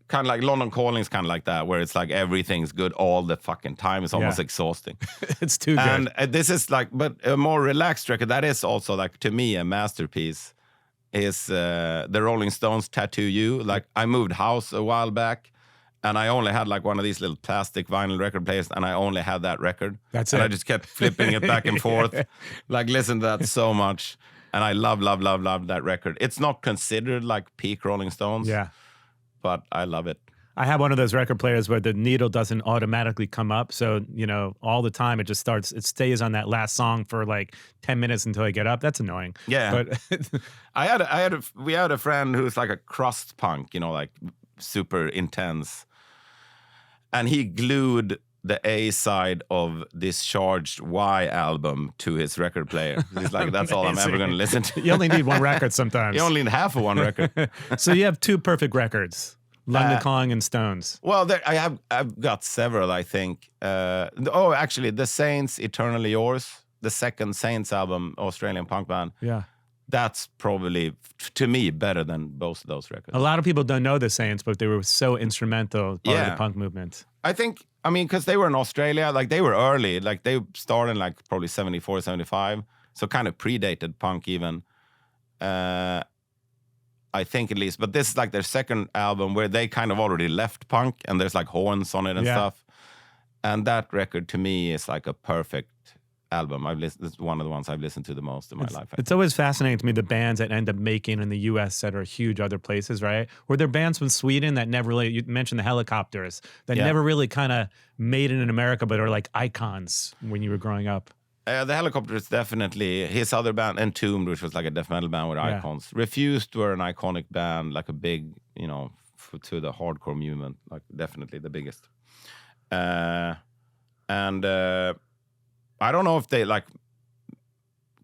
Kind of like London Calling is kind of like that, where it's like everything's good all the fucking time. It's almost exhausting. It's too good. And this is like, but a more relaxed record, that is also like, to me, a masterpiece is the Rolling Stones' Tattoo You. Like, I moved house a while back, and I only had like one of these little plastic vinyl record players, and I only had that record. That's and it. I just kept flipping it back and forth. Like, listen to that so much. And I love that record. It's not considered like peak Rolling Stones. Yeah. But I love it. I have one of those record players where the needle doesn't automatically come up. So, all the time it stays on that last song for like 10 minutes until I get up. That's annoying. Yeah. But we had a friend who's like a crust punk, like super intense. And he glued the A side of Discharged Y album to his record player. He's like, that's all I'm ever going to listen to. You only need one record sometimes. You only need half of one record. So you have two perfect records. London Calling and Stones. Well, I've got several, I think. Actually, The Saints, Eternally Yours, the second Saints album, Australian punk band. Yeah. That's probably, to me, better than both of those records. A lot of people don't know the Saints, but they were so instrumental part of the punk movement. I think, because they were in Australia, like they were early, like they started in like probably 74, 75, so kind of predated punk even. I think at least, but this is like their second album where they kind of already left punk and there's like horns on it and stuff. And that record to me is like a perfect album. It's one of the ones I've listened to the most in my life. It's always fascinating to me, the bands that end up making in the US that are huge other places, right? Were there bands from Sweden that never really, you mentioned the Helicopters, that never really kind of made it in America, but are like icons when you were growing up? The Helicopters, definitely. His other band, Entombed, which was like a death metal band with icons. Refused were an iconic band, like a big, to the hardcore movement, like definitely the biggest. I don't know if they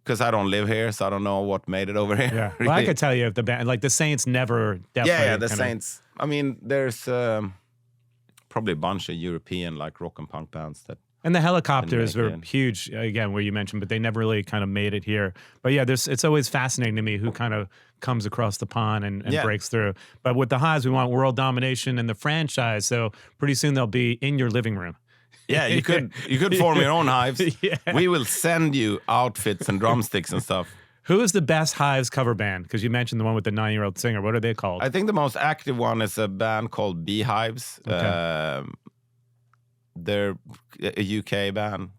because I don't live here, so I don't know what made it over here. Yeah, well, I could tell you if the band, like the Saints, never definitely. Yeah, the Saints. There's probably a bunch of European like rock and punk bands that. And the Helicopters were huge, again, where you mentioned, but they never really kind of made it here. But yeah, it's always fascinating to me who kind of comes across the pond and breaks through. But with the Hives, we want world domination and the franchise. So pretty soon they'll be in your living room. Yeah, you could form your own Hives. We will send you outfits and drumsticks and stuff. Who is the best Hives cover band? Because you mentioned the one with the 9-year-old singer. What are they called? I think the most active one is a band called Beehives. Okay. They're a UK band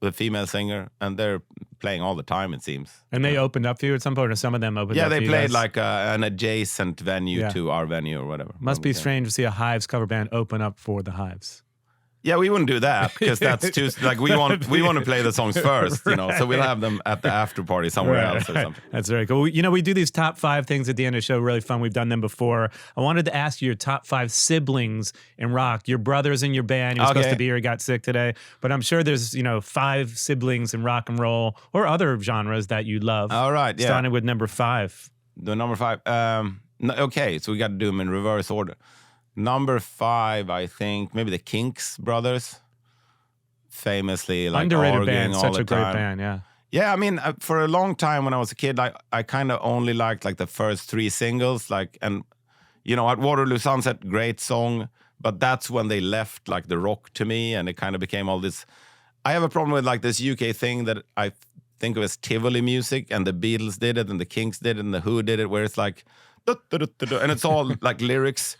with a female singer, and they're playing all the time, it seems. And they opened up for you at some point, or some of them opened up for you? Yeah, they played like an adjacent venue to our venue or whatever. Must be strange to see a Hives cover band open up for the Hives. Yeah, we wouldn't do that because that's too we want to play the songs first, so we'll have them at the after party somewhere else or something. That's very cool. We do these top 5 things at the end of the show. Really fun. We've done them before. I wanted to ask you your top 5 siblings in rock. Your brother's in your band. He was supposed to be here. He got sick today. But I'm sure there's 5 siblings in rock and roll or other genres that you love. All right, yeah. Starting with number 5. The number 5. Okay, so we got to do them in reverse order. Number 5, I think, maybe the Kinks brothers. Famously, like underrated band, all such the a great time. band, yeah. Yeah, for a long time when I was a kid, I kind of only liked like the first 3 singles, at Waterloo Sunset, great song, but that's when they left like the rock to me, and it kind of became all this. I have a problem with like this UK thing that I think of as Tivoli music, and the Beatles did it, and the Kinks did it, and the Who did it, where it's like, and it's all like lyrics.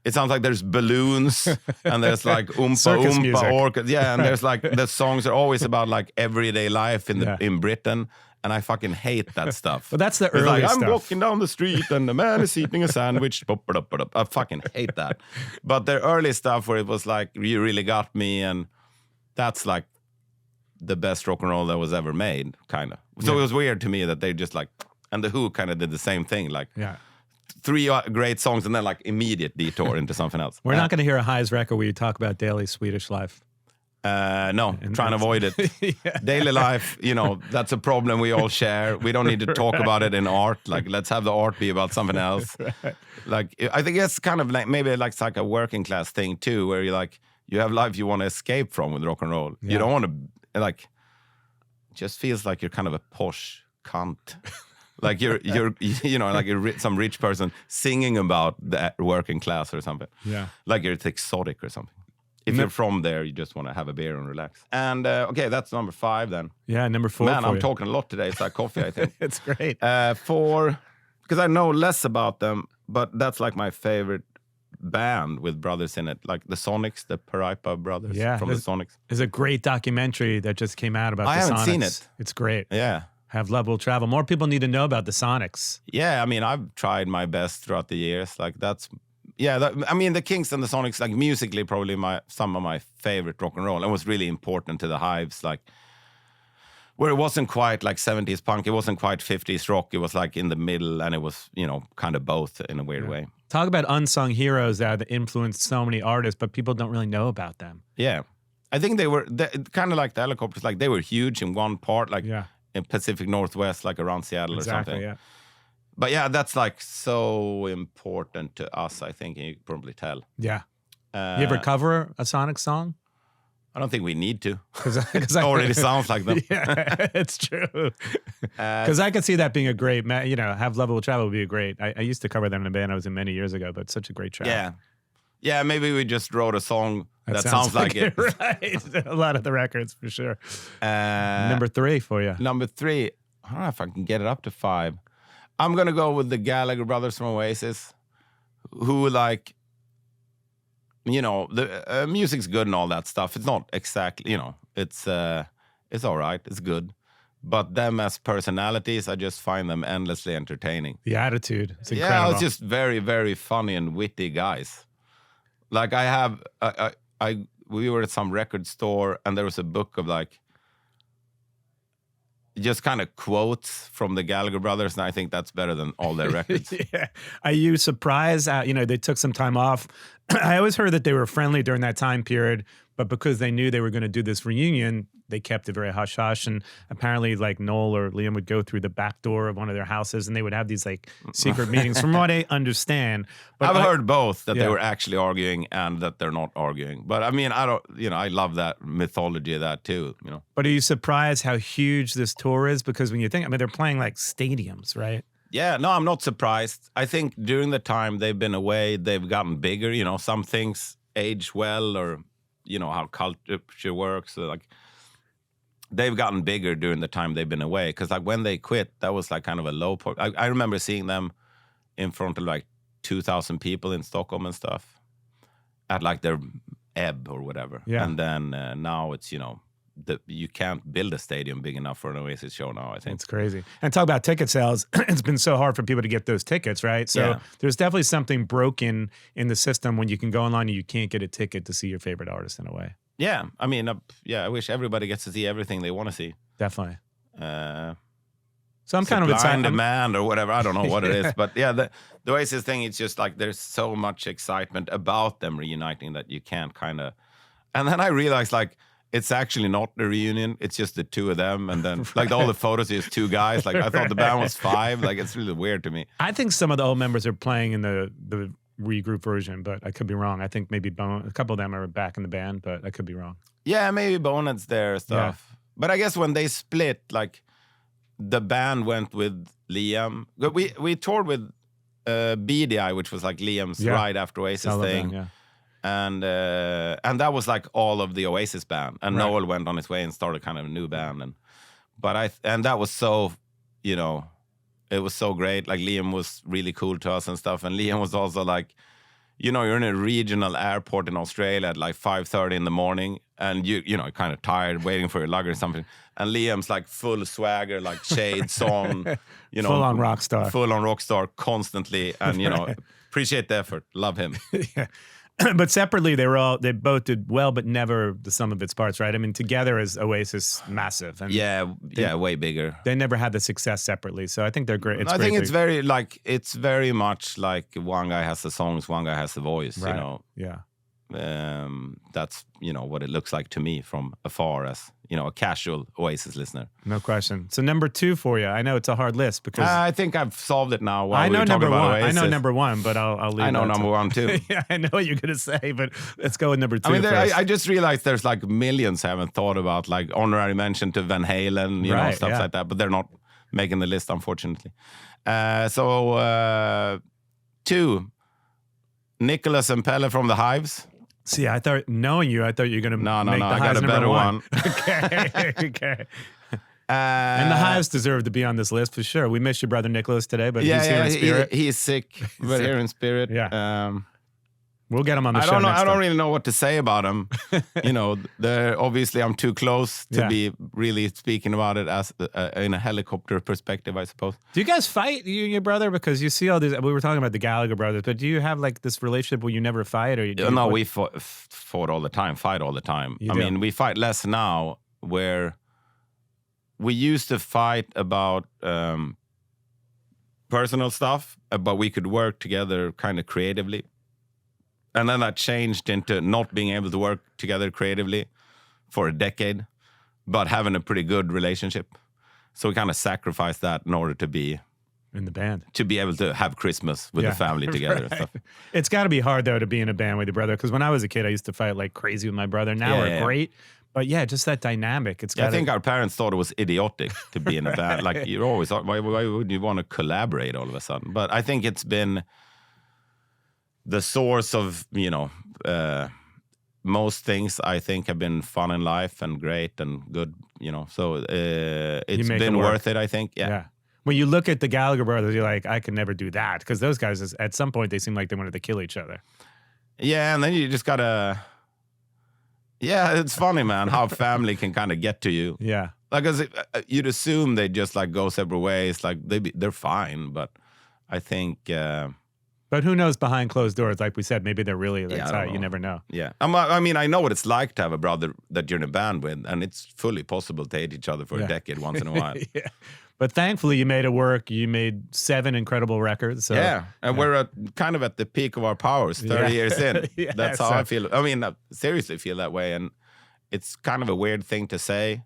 It sounds like there's balloons and there's like oompa orchestra. Yeah, and there's like the songs are always about like everyday life in Britain, and I fucking hate that stuff. But that's the early stuff. I'm walking down the street and the man is eating a sandwich. I fucking hate that. But the early stuff where it was like you really got me, and that's like the best rock and roll that was ever made, kind of. So it was weird to me that they just like, and the Who kind of did the same thing, like. Yeah. 3 great songs and then like immediate detour into something else. We're not going to hear a Hives record where you talk about daily Swedish life. No, trying to avoid it. Daily life, that's a problem we all share. We don't need to talk about it in art. Like, let's have the art be about something else. Like, I think it's kind of like maybe like it's like a working class thing too, where you have life you want to escape from with rock and roll. Yeah. You don't want to it just feels like you're kind of a posh cunt. Like you're like some rich person singing about the working class or something. Yeah, like you're exotic or something. If you're from there, you just want to have a beer and relax. And okay, that's number 5 then. Yeah, number 4. Man, I'm talking a lot today. It's like coffee, I think. It's great. 4, because I know less about them, but that's like my favorite band with brothers in it, like the Sonics, the Paraipa brothers from the Sonics. There's a great documentary that just came out about the Sonics. I haven't seen it. It's great. Yeah. Have Love Will Travel. More people need to know about the Sonics. Yeah, I've tried my best throughout the years. Like the Kinks and the Sonics, like musically, probably some of my favorite rock and roll, and was really important to the Hives. Like where it wasn't quite like 70s punk, it wasn't quite 50s rock. It was like in the middle, and it was kind of both in a weird way. Talk about unsung heroes that influenced so many artists, but people don't really know about them. Yeah, I think they were kind of like the Helicopters. Like they were huge in one part, like. Yeah. In Pacific Northwest, like around Seattle or something. Yeah. But yeah, that's like so important to us, I think, and you can probably tell. Yeah. You ever cover a Sonic song? I don't think we need to. Because It already sounds like them. Yeah, it's true. Because I could see that being a great, Have Love Will Travel would be a great. I used to cover them in a band I was in many years ago, but such a great track. Yeah. Yeah, maybe we just wrote a song that sounds like it. Right. A lot of the records, for sure. Number 3 for you. Number 3, I don't know if I can get it up to 5. I'm going to go with the Gallagher brothers from Oasis, who like, the music's good and all that stuff. It's not exactly, it's all right. It's good. But them as personalities, I just find them endlessly entertaining. The attitude. It's incredible. Yeah, it's just very, very funny and witty guys. Like we were at some record store and there was a book of like just kind of quotes from the Gallagher brothers, and I think that's better than all their records. Yeah. Are you surprised? They took some time off. I always heard that they were friendly during that time period, but because they knew they were going to do this reunion, they kept it very hush-hush. And apparently, like, Noel or Liam would go through the back door of one of their houses, and they would have these like secret meetings. From what I understand, but I've heard both, that they were actually arguing and that they're not arguing. But I mean, I don't. I love that mythology of that too. But are you surprised how huge this tour is? Because when you think, they're playing like stadiums, right? Yeah, no, I'm not surprised. I think during the time they've been away, they've gotten bigger. Some things age well, or how culture works. So like, they've gotten bigger during the time they've been away. Because like when they quit, that was like kind of a low point. I remember seeing them in front of like 2,000 people in Stockholm and stuff at like their ebb or whatever. Yeah. And then now it's you can't build a stadium big enough for an Oasis show now, I think. It's crazy. And talk about ticket sales. It's been so hard for people to get those tickets, right? So there's definitely something broken in the system when you can go online and you can't get a ticket to see your favorite artist in a way. Yeah. I mean, I wish everybody gets to see everything they want to see. Definitely. So I'm kind of excited. Demand or whatever. I don't know what it is. But yeah, the Oasis thing, it's just like there's so much excitement about them reuniting that you can't kind of... And then I realized like, it's actually not the reunion. It's just the two of them. And then like all the photos is 2 guys. Like I thought the band was 5. Like it's really weird to me. I think some of the old members are playing in the regroup version, but I could be wrong. I think maybe a couple of them are back in the band, but I could be wrong. Yeah, maybe Bonehead's there stuff. Yeah. But I guess when they split, like the band went with Liam. We toured with BDI, which was like Liam's right after Oasis thing. Them, and that was like all of the Oasis band, and Noel went on his way and started kind of a new band, and that was so, it was so great. Like Liam was really cool to us and stuff, and Liam was also like, you're in a regional airport in Australia at like 5:30 in the morning, and you're kind of tired waiting for your luggage or something, and Liam's like full swagger, like shades on, full on rock star constantly, and appreciate the effort, love him. Yeah. But separately, they both did well, but never the sum of its parts, right? I mean, together as Oasis, massive. And way bigger. They never had the success separately, so I think they're great. I think it's very much like one guy has the songs, one guy has the voice. Right. Yeah. That's what it looks like to me from afar as a casual Oasis listener. No question. So number 2 for you. I know it's a hard list because I think I've solved it now. I know number 1. I know number 1, but I'll leave. I know number 1 too. Yeah, I know what you're gonna say, but let's go with number 2. I mean, I just realized there's like millions I haven't thought about, like honorary mention to Van Halen, stuff like that, but they're not making the list, unfortunately. 2, Nicholas and Pelle from the Hives. See, knowing you, I thought you were going to make the I Hives got a better one. Okay. And the Hives deserve to be on this list for sure. We miss your brother Nicholas today, but he's here in spirit. He's sick, but here in spirit. Yeah. We'll get him on the show next time. I don't really know what to say about him. Obviously I'm too close to be really speaking about it as in a helicopter perspective, I suppose. Do you guys fight, you and your brother? Because you see all these, we were talking about the Gallagher brothers, but do you have like this relationship where you never fight? No, we fought all the time, fight all the time. I mean, we fight less now, where we used to fight about personal stuff, but we could work together kind of creatively. And then that changed into not being able to work together creatively for a decade, but having a pretty good relationship. So we kind of sacrificed that in order to be in the band to be able to have Christmas with the family together and stuff. It's got to be hard though to be in a band with your brother, because when I was a kid, I used to fight like crazy with my brother. Now we're great, but just that dynamic. It's got. I think our parents thought it was idiotic to be in a band. Like you're always, why would you want to collaborate all of a sudden? But I think it's been the source of most things. I think have been fun in life and great and good. So it's been worth it. I think. Yeah. When you look at the Gallagher brothers, you're like, I could never do that, because those guys, at some point, they seem like they wanted to kill each other. Yeah, and then you just gotta. Yeah, it's funny, man, how family can kind of get to you. Yeah, like, cause you'd assume they just like go separate ways. Like they're fine, but I think. But who knows behind closed doors? Like we said, maybe they're really tight. You never know. Yeah, I mean, I know what it's like to have a brother that you're in a band with, and it's fully possible to hate each other for a decade once in a while. Yeah. But thankfully, you made it work. You made 7 incredible records. So, and we're kind of at the peak of our powers 30 years in. That's how I feel. I mean, I seriously feel that way. And it's kind of a weird thing to say.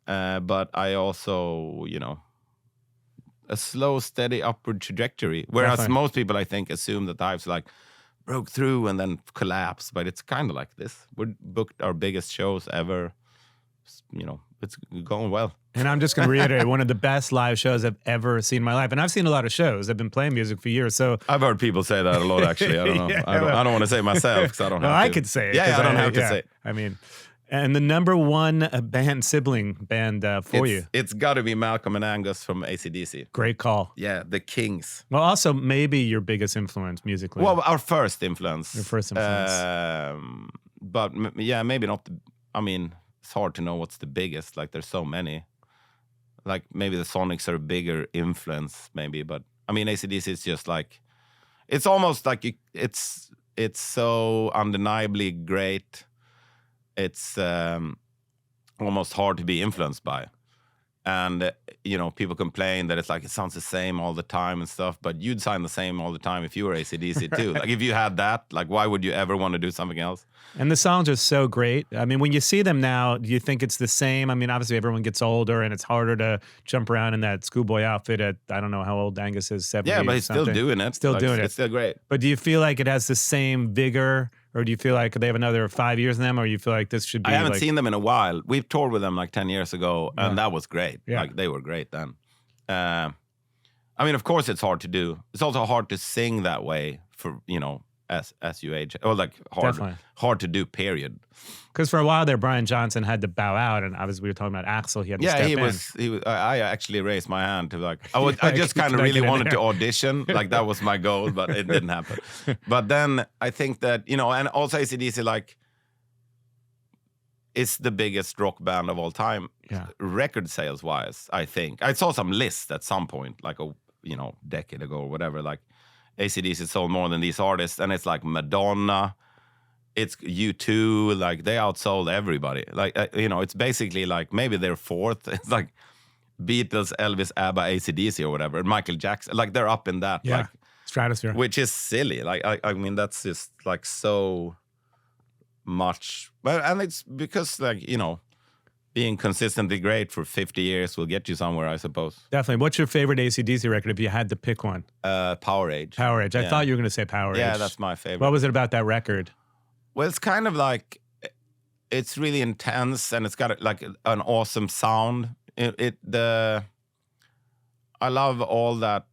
But I also, a slow, steady upward trajectory. Whereas most people, I think, assume that the Hives like broke through and then collapsed. But it's kind of like this. We booked our biggest shows ever. It's going well. And I'm just going to reiterate, one of the best live shows I've ever seen in my life. And I've seen a lot of shows. I've been playing music for years. So I've heard people say that a lot, actually. I don't know. I don't want to say it myself because I don't have to. I could say it. Yeah, I don't have to say it. I mean, and the number one sibling band for you. It's got to be Malcolm and Angus from AC/DC. Great call. Yeah, the Kings. Well, also maybe your biggest influence musically. Well, our first influence. Your first influence. But yeah, maybe not. I mean, it's hard to know what's the biggest. Like, there's so many. Like, maybe the Sonics are a bigger influence, maybe. But, I mean, AC/DC is just like... It's almost like it's so undeniably great. It's almost hard to be influenced by. And, people complain that it's like, it sounds the same all the time and stuff. But you'd sound the same all the time if you were AC/DC too. Like, if you had that, like, why would you ever want to do something else? And the songs are so great. I mean, when you see them now, do you think it's the same? I mean, obviously everyone gets older and it's harder to jump around in that schoolboy outfit at, I don't know how old Angus is, 70 Yeah, but he's still doing it. Still doing it. It's still great. But do you feel like it has the same vigor? Or do you feel like they have another 5 years in them? Or you feel like this should be I haven't seen them in a while. We've toured with them like 10 years ago, and that was great. Yeah. Like, they were great then. I mean, of course it's hard to do. It's also hard to sing that way for, as you age. Or like hard to do, period. Because for a while there, Brian Johnson had to bow out, and we were talking about Axl. He had to step in. He was. I actually raised my hand to like. I just kind of really wanted to audition. Like, that was my goal, but it didn't happen. But then I think that and also AC/DC like is the biggest rock band of all time, record sales wise. I think I saw some lists at some point, like a decade ago or whatever. Like, AC/DC sold more than these artists, and it's like Madonna. It's U2, like, they outsold everybody. Like, it's basically like maybe they're fourth. It's like Beatles, Elvis, ABBA, AC/DC or whatever. Michael Jackson, like, they're up in that. Yeah, like, stratosphere. Which is silly. Like, I mean, that's just like so much. Well, and it's because, like, being consistently great for 50 years will get you somewhere, I suppose. Definitely. What's your favorite AC/DC record if you had to pick one? Power Age. Power Age. I thought you were going to say Power Age. Yeah, that's my favorite. What was it about that record? Well, it's kind of like, it's really intense, and it's got like an awesome sound. I love all that.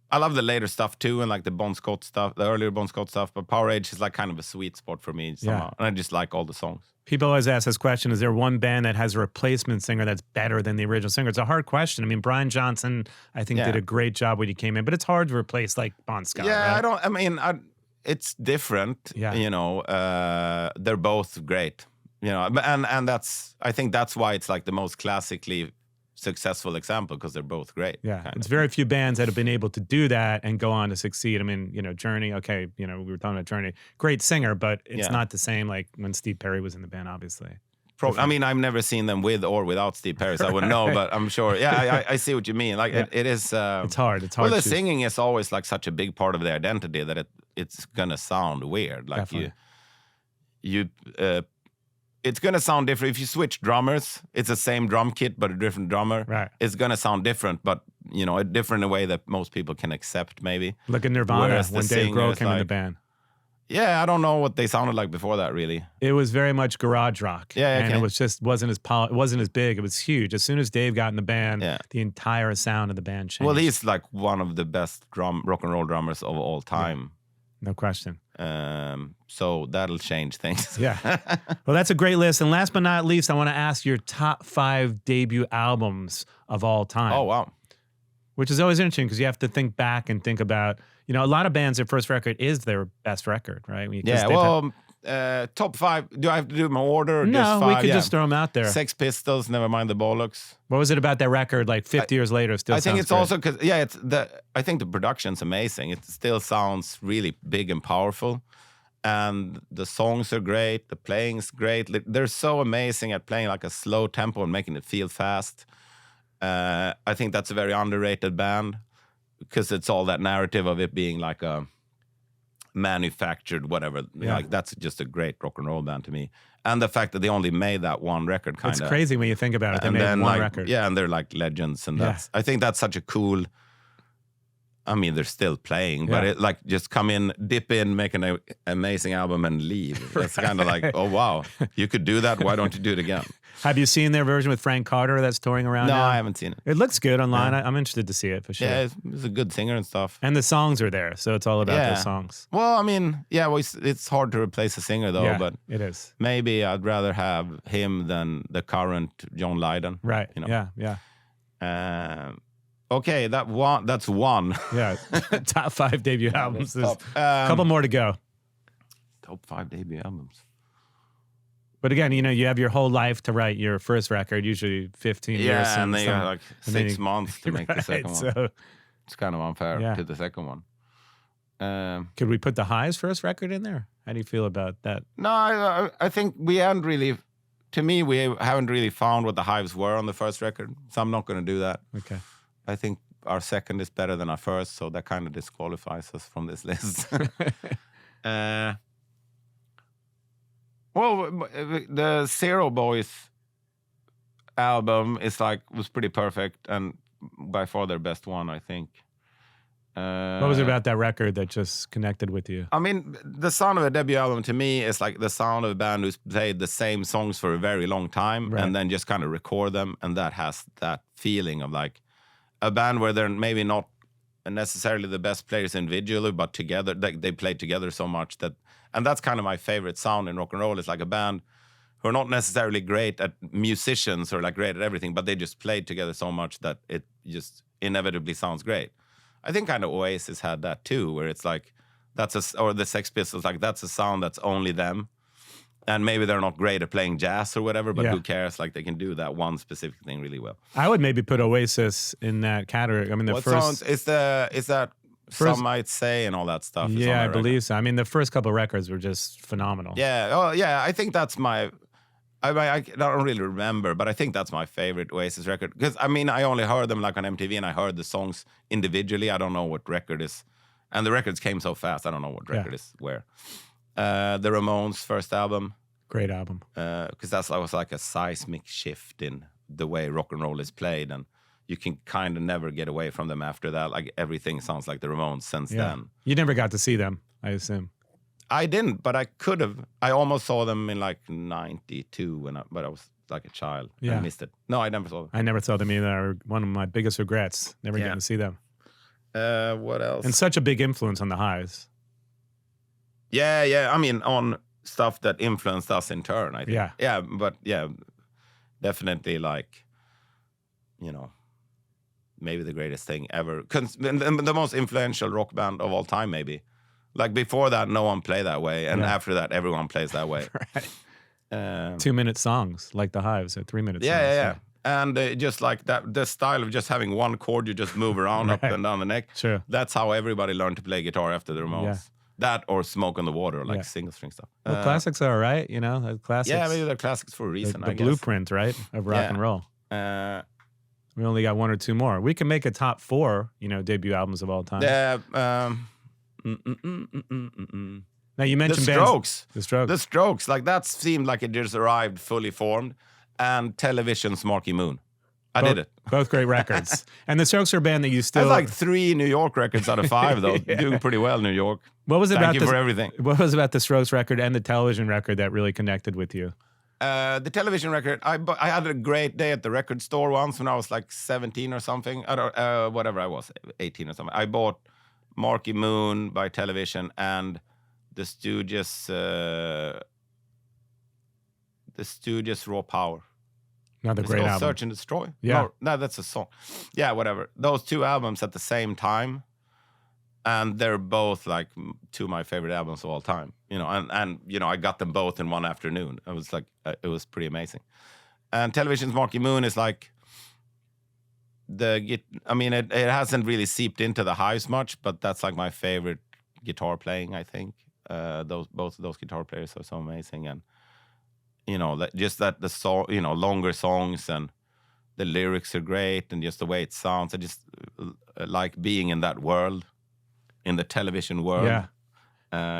I love the later stuff too, and like the Bon Scott stuff, the earlier Bon Scott stuff. But Power Age is like kind of a sweet spot for me somehow, and I just like all the songs. People always ask this question: is there one band that has a replacement singer that's better than the original singer? It's a hard question. I mean, Brian Johnson, I think, did a great job when he came in, but it's hard to replace like Bon Scott. Yeah, right? It's different. Yeah. They're both great. And I think that's why it's like the most classically successful example, because they're both great. Yeah, it's very few bands that have been able to do that and go on to succeed. I mean, Journey, okay, we were talking about Journey, great singer, but it's not the same like when Steve Perry was in the band, obviously. I mean, I've never seen them with or without Steve Perry, so I wouldn't know, but I'm sure. Yeah, I see what you mean. Like, it is. It's hard. It's hard. Well, the singing is always like such a big part of their identity that it's gonna sound weird. Like, you it's gonna sound different if you switch drummers. It's the same drum kit but a different drummer. Right. It's gonna sound different, but a different in a way that most people can accept. Maybe Look at Nirvana Whereas the when Dave singer Grohl is came in the like- band. Yeah, I don't know what they sounded like before that. Really. It was very much garage rock. Yeah, and okay. it was just wasn't as big. It was huge. As soon as Dave got in the band, Yeah. the entire sound of the band changed. Well, he's like one of the best rock and roll drummers of all time. no question. So that'll change things. Yeah. Well, that's a great list. And last but not least, I want to ask your top 5 debut albums of all time. Oh wow. Which is always interesting because you have to think back and think about, a lot of bands, their first record is their best record, right? 'Cause Yeah. they've Well, top 5. Do I have to do my order? Or no, just 5? we could Yeah. just throw them out there. Sex Pistols, Never Mind the Bollocks. What was it about that record? Like 50 years later, it still I think sounds it's great. also because I think the production's amazing. It still sounds really big and powerful, and the songs are great. The playing's great. They're so amazing at playing like a slow tempo and making it feel fast. I think that's a very underrated band because it's all that narrative of it being like a manufactured whatever. Yeah. Like that's just a great rock and roll band to me. And the fact that they only made that one record, kind It's of crazy when you think about it. They made one record. Yeah, and they're like legends, and I think that's such a cool. I mean, they're still playing, but Yeah. it like just come in, dip in, make an amazing album, and leave. It's kind of like, oh wow, you could do that. Why don't you do it again? Have you seen their version with Frank Carter that's touring around No, now? I haven't seen it. It looks good online. I'm interested to see it for sure. Yeah, he's a good singer and stuff. And the songs are there, so it's all about Yeah. those songs. Well, I mean, yeah, well, it's hard to replace a singer though, yeah, but it is. maybe I'd rather have him than the current John Lydon. Right. You know. Yeah. Okay, that's one. Yeah. Top 5 debut albums. There's Top. a couple more to go. Top 5 debut albums. But again, you have your whole life to write your first record, usually 15 years. Yeah, and they got like and then 6 months to make the Right, second one. so It's kind of unfair Yeah. to the second one. could we put the Hives first record in there? How do you feel about that? No, I think we haven't really. To me, we haven't really found what the Hives were on the first record, so I'm not going to do that. Okay. I think our second is better than our first, so that kind of disqualifies us from this list. Well, the Zero Boys album was pretty perfect and by far their best one, I think. What was it about that record that just connected with you? I mean, the sound of a debut album to me is like the sound of a band who's played the same songs for a very long time Right. and then just kind of record them, and that has that feeling of like a band where they're maybe not necessarily the best players individually, but together they play together so much and that's kind of my favorite sound in rock and roll. It's like a band who are not necessarily great at musicians or like great at everything, but they just played together so much that it just inevitably sounds great. I think kind of Oasis had that too, where it's like or the Sex Pistols, like that's a sound that's only them. And maybe they're not great at playing jazz or whatever, but Yeah. who cares? Like they can do that one specific thing really well. I would maybe put Oasis in that category. I mean, the What first. songs is that First- Some Might Say and all that stuff? is on Yeah, I that record? believe so. I mean, the first couple of records were just phenomenal. Yeah. Oh, yeah. I think that's my. I don't really remember, but I think that's my favorite Oasis record. Because I mean, I only heard them like on MTV, and I heard the songs individually. I don't know what record is, and the records came so fast. I don't know what record is where. The Ramones' first album, Great album. because that was like a seismic shift in the way rock and roll is played, and you can kind of never get away from them after that. Like everything sounds like the Ramones since then. You never got to see them, I assume. I didn't, but I could have. I almost saw them in like '92 but I was like a child. Yeah. I missed it. No, I never saw them. I never saw them either. One of my biggest regrets, never Yeah. getting to see them. What else? And such a big influence on the Hives. Yeah. I mean, on stuff that influenced us in turn, I think. Yeah. But definitely like, maybe the greatest thing ever. The most influential rock band of all time, maybe. Like before that, no one played that way, and after that, everyone plays that way. Right. 2-minute songs like the Hives, or 3-minute songs. Yeah. And just like that, the style of just having one chord you just move around up Right. and down the neck. Sure. That's how everybody learned to play guitar after the Ramones. Yeah. That or Smoke on the Water, like Yeah. single string stuff. Well, classics are all right, the classics. Yeah, maybe they're classics for a the, reason. the I guess. blueprint, right, of rock Yeah. and roll. We only got 1 or 2 more. We can make a top 4, debut albums of all time. Now you The mentioned Strokes. The Strokes. The Strokes. Like that seemed like it just arrived fully formed. And Television's Marky Moon. I did it. Both great records. And the Strokes are a band that you still... That's like 3 New York records out of 5, though. Yeah. Doing pretty well, New York. What was it Thank about you for everything. What was it about the Strokes record and the Television record that really connected with you? The Television record, I had a great day at the record store once when I was like 17 or something. I don't, whatever I was, 18 or something. I bought Marky Moon by Television and the Stooges Raw Power. Another It's great called album. Search and Destroy. Yeah. No, that's a song. Yeah, whatever. Those 2 albums at the same time, and they're both like 2 of my favorite albums of all time. You know, and you know, I got them both in one afternoon. It was like it was pretty amazing. And Television's Marky Moon is like it hasn't really seeped into the Hives much, but that's like my favorite guitar playing. I think both of those guitar players are so amazing, and you know that the song, you know, longer songs and the lyrics are great, and just the way it sounds. I just like being in that world, in the Television world. Yeah.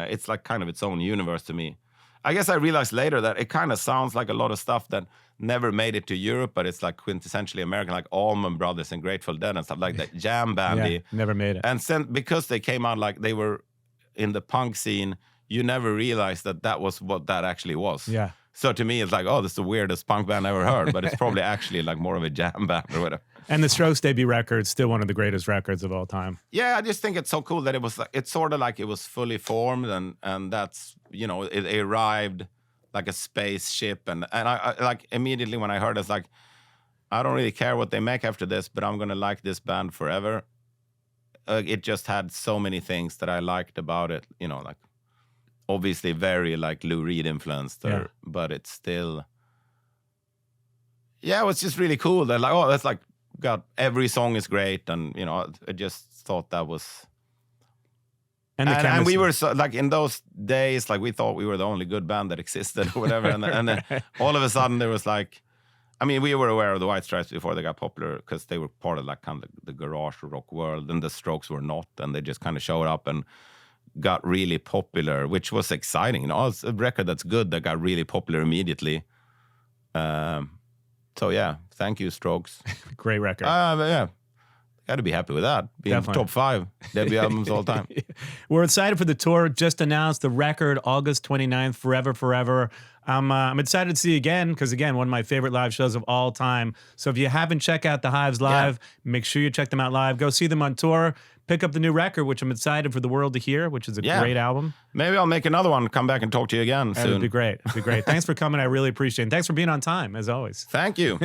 It's like kind of its own universe to me. I guess I realized later that it kind of sounds like a lot of stuff that never made it to Europe, but it's like quintessentially American, like Allman Brothers and Grateful Dead and stuff like that, jam bandy. Yeah, never made it. And because they came out like they were in the punk scene, you never realized that was what that actually was. Yeah. So to me, it's like, oh, this is the weirdest punk band I ever heard, but it's probably actually like more of a jam band or whatever. And the Strokes debut record's still one of the greatest records of all time. Yeah, I just think it's so cool that it's sort of like it was fully formed, and that's, you know, it arrived like a spaceship, and I like immediately when I heard it, it's like, I don't really care what they make after this, but I'm gonna like this band forever. It just had so many things that I liked about it, you know, like obviously very like Lou Reed influenced, but it's still, yeah, it was just really cool. That like, oh, that's like got every song is great, and you know, I just thought that was. And we were so, like in those days, like we thought we were the only good band that existed or whatever, and then all of a sudden there was like, I mean, we were aware of the White Stripes before they got popular because they were part of like kind of the garage rock world, and the Strokes were not, and they just kind of showed up and got really popular, which was exciting. You know, it's a record that's good that got really popular immediately. So yeah, thank you, Strokes. Great record. Yeah. Got to be happy with that. Being top 5 debut albums all time. We're excited for the tour. Just announced the record August 29th, Forever, Forever. I'm excited to see you again because, again, one of my favorite live shows of all time. So if you haven't checked out the Hives live, make sure you check them out live. Go see them on tour. Pick up the new record, which I'm excited for the world to hear, which is a great album. Maybe I'll make another one, come back and talk to you again soon. It'd be great. It'd be great. Thanks for coming. I really appreciate it. And thanks for being on time, as always. Thank you.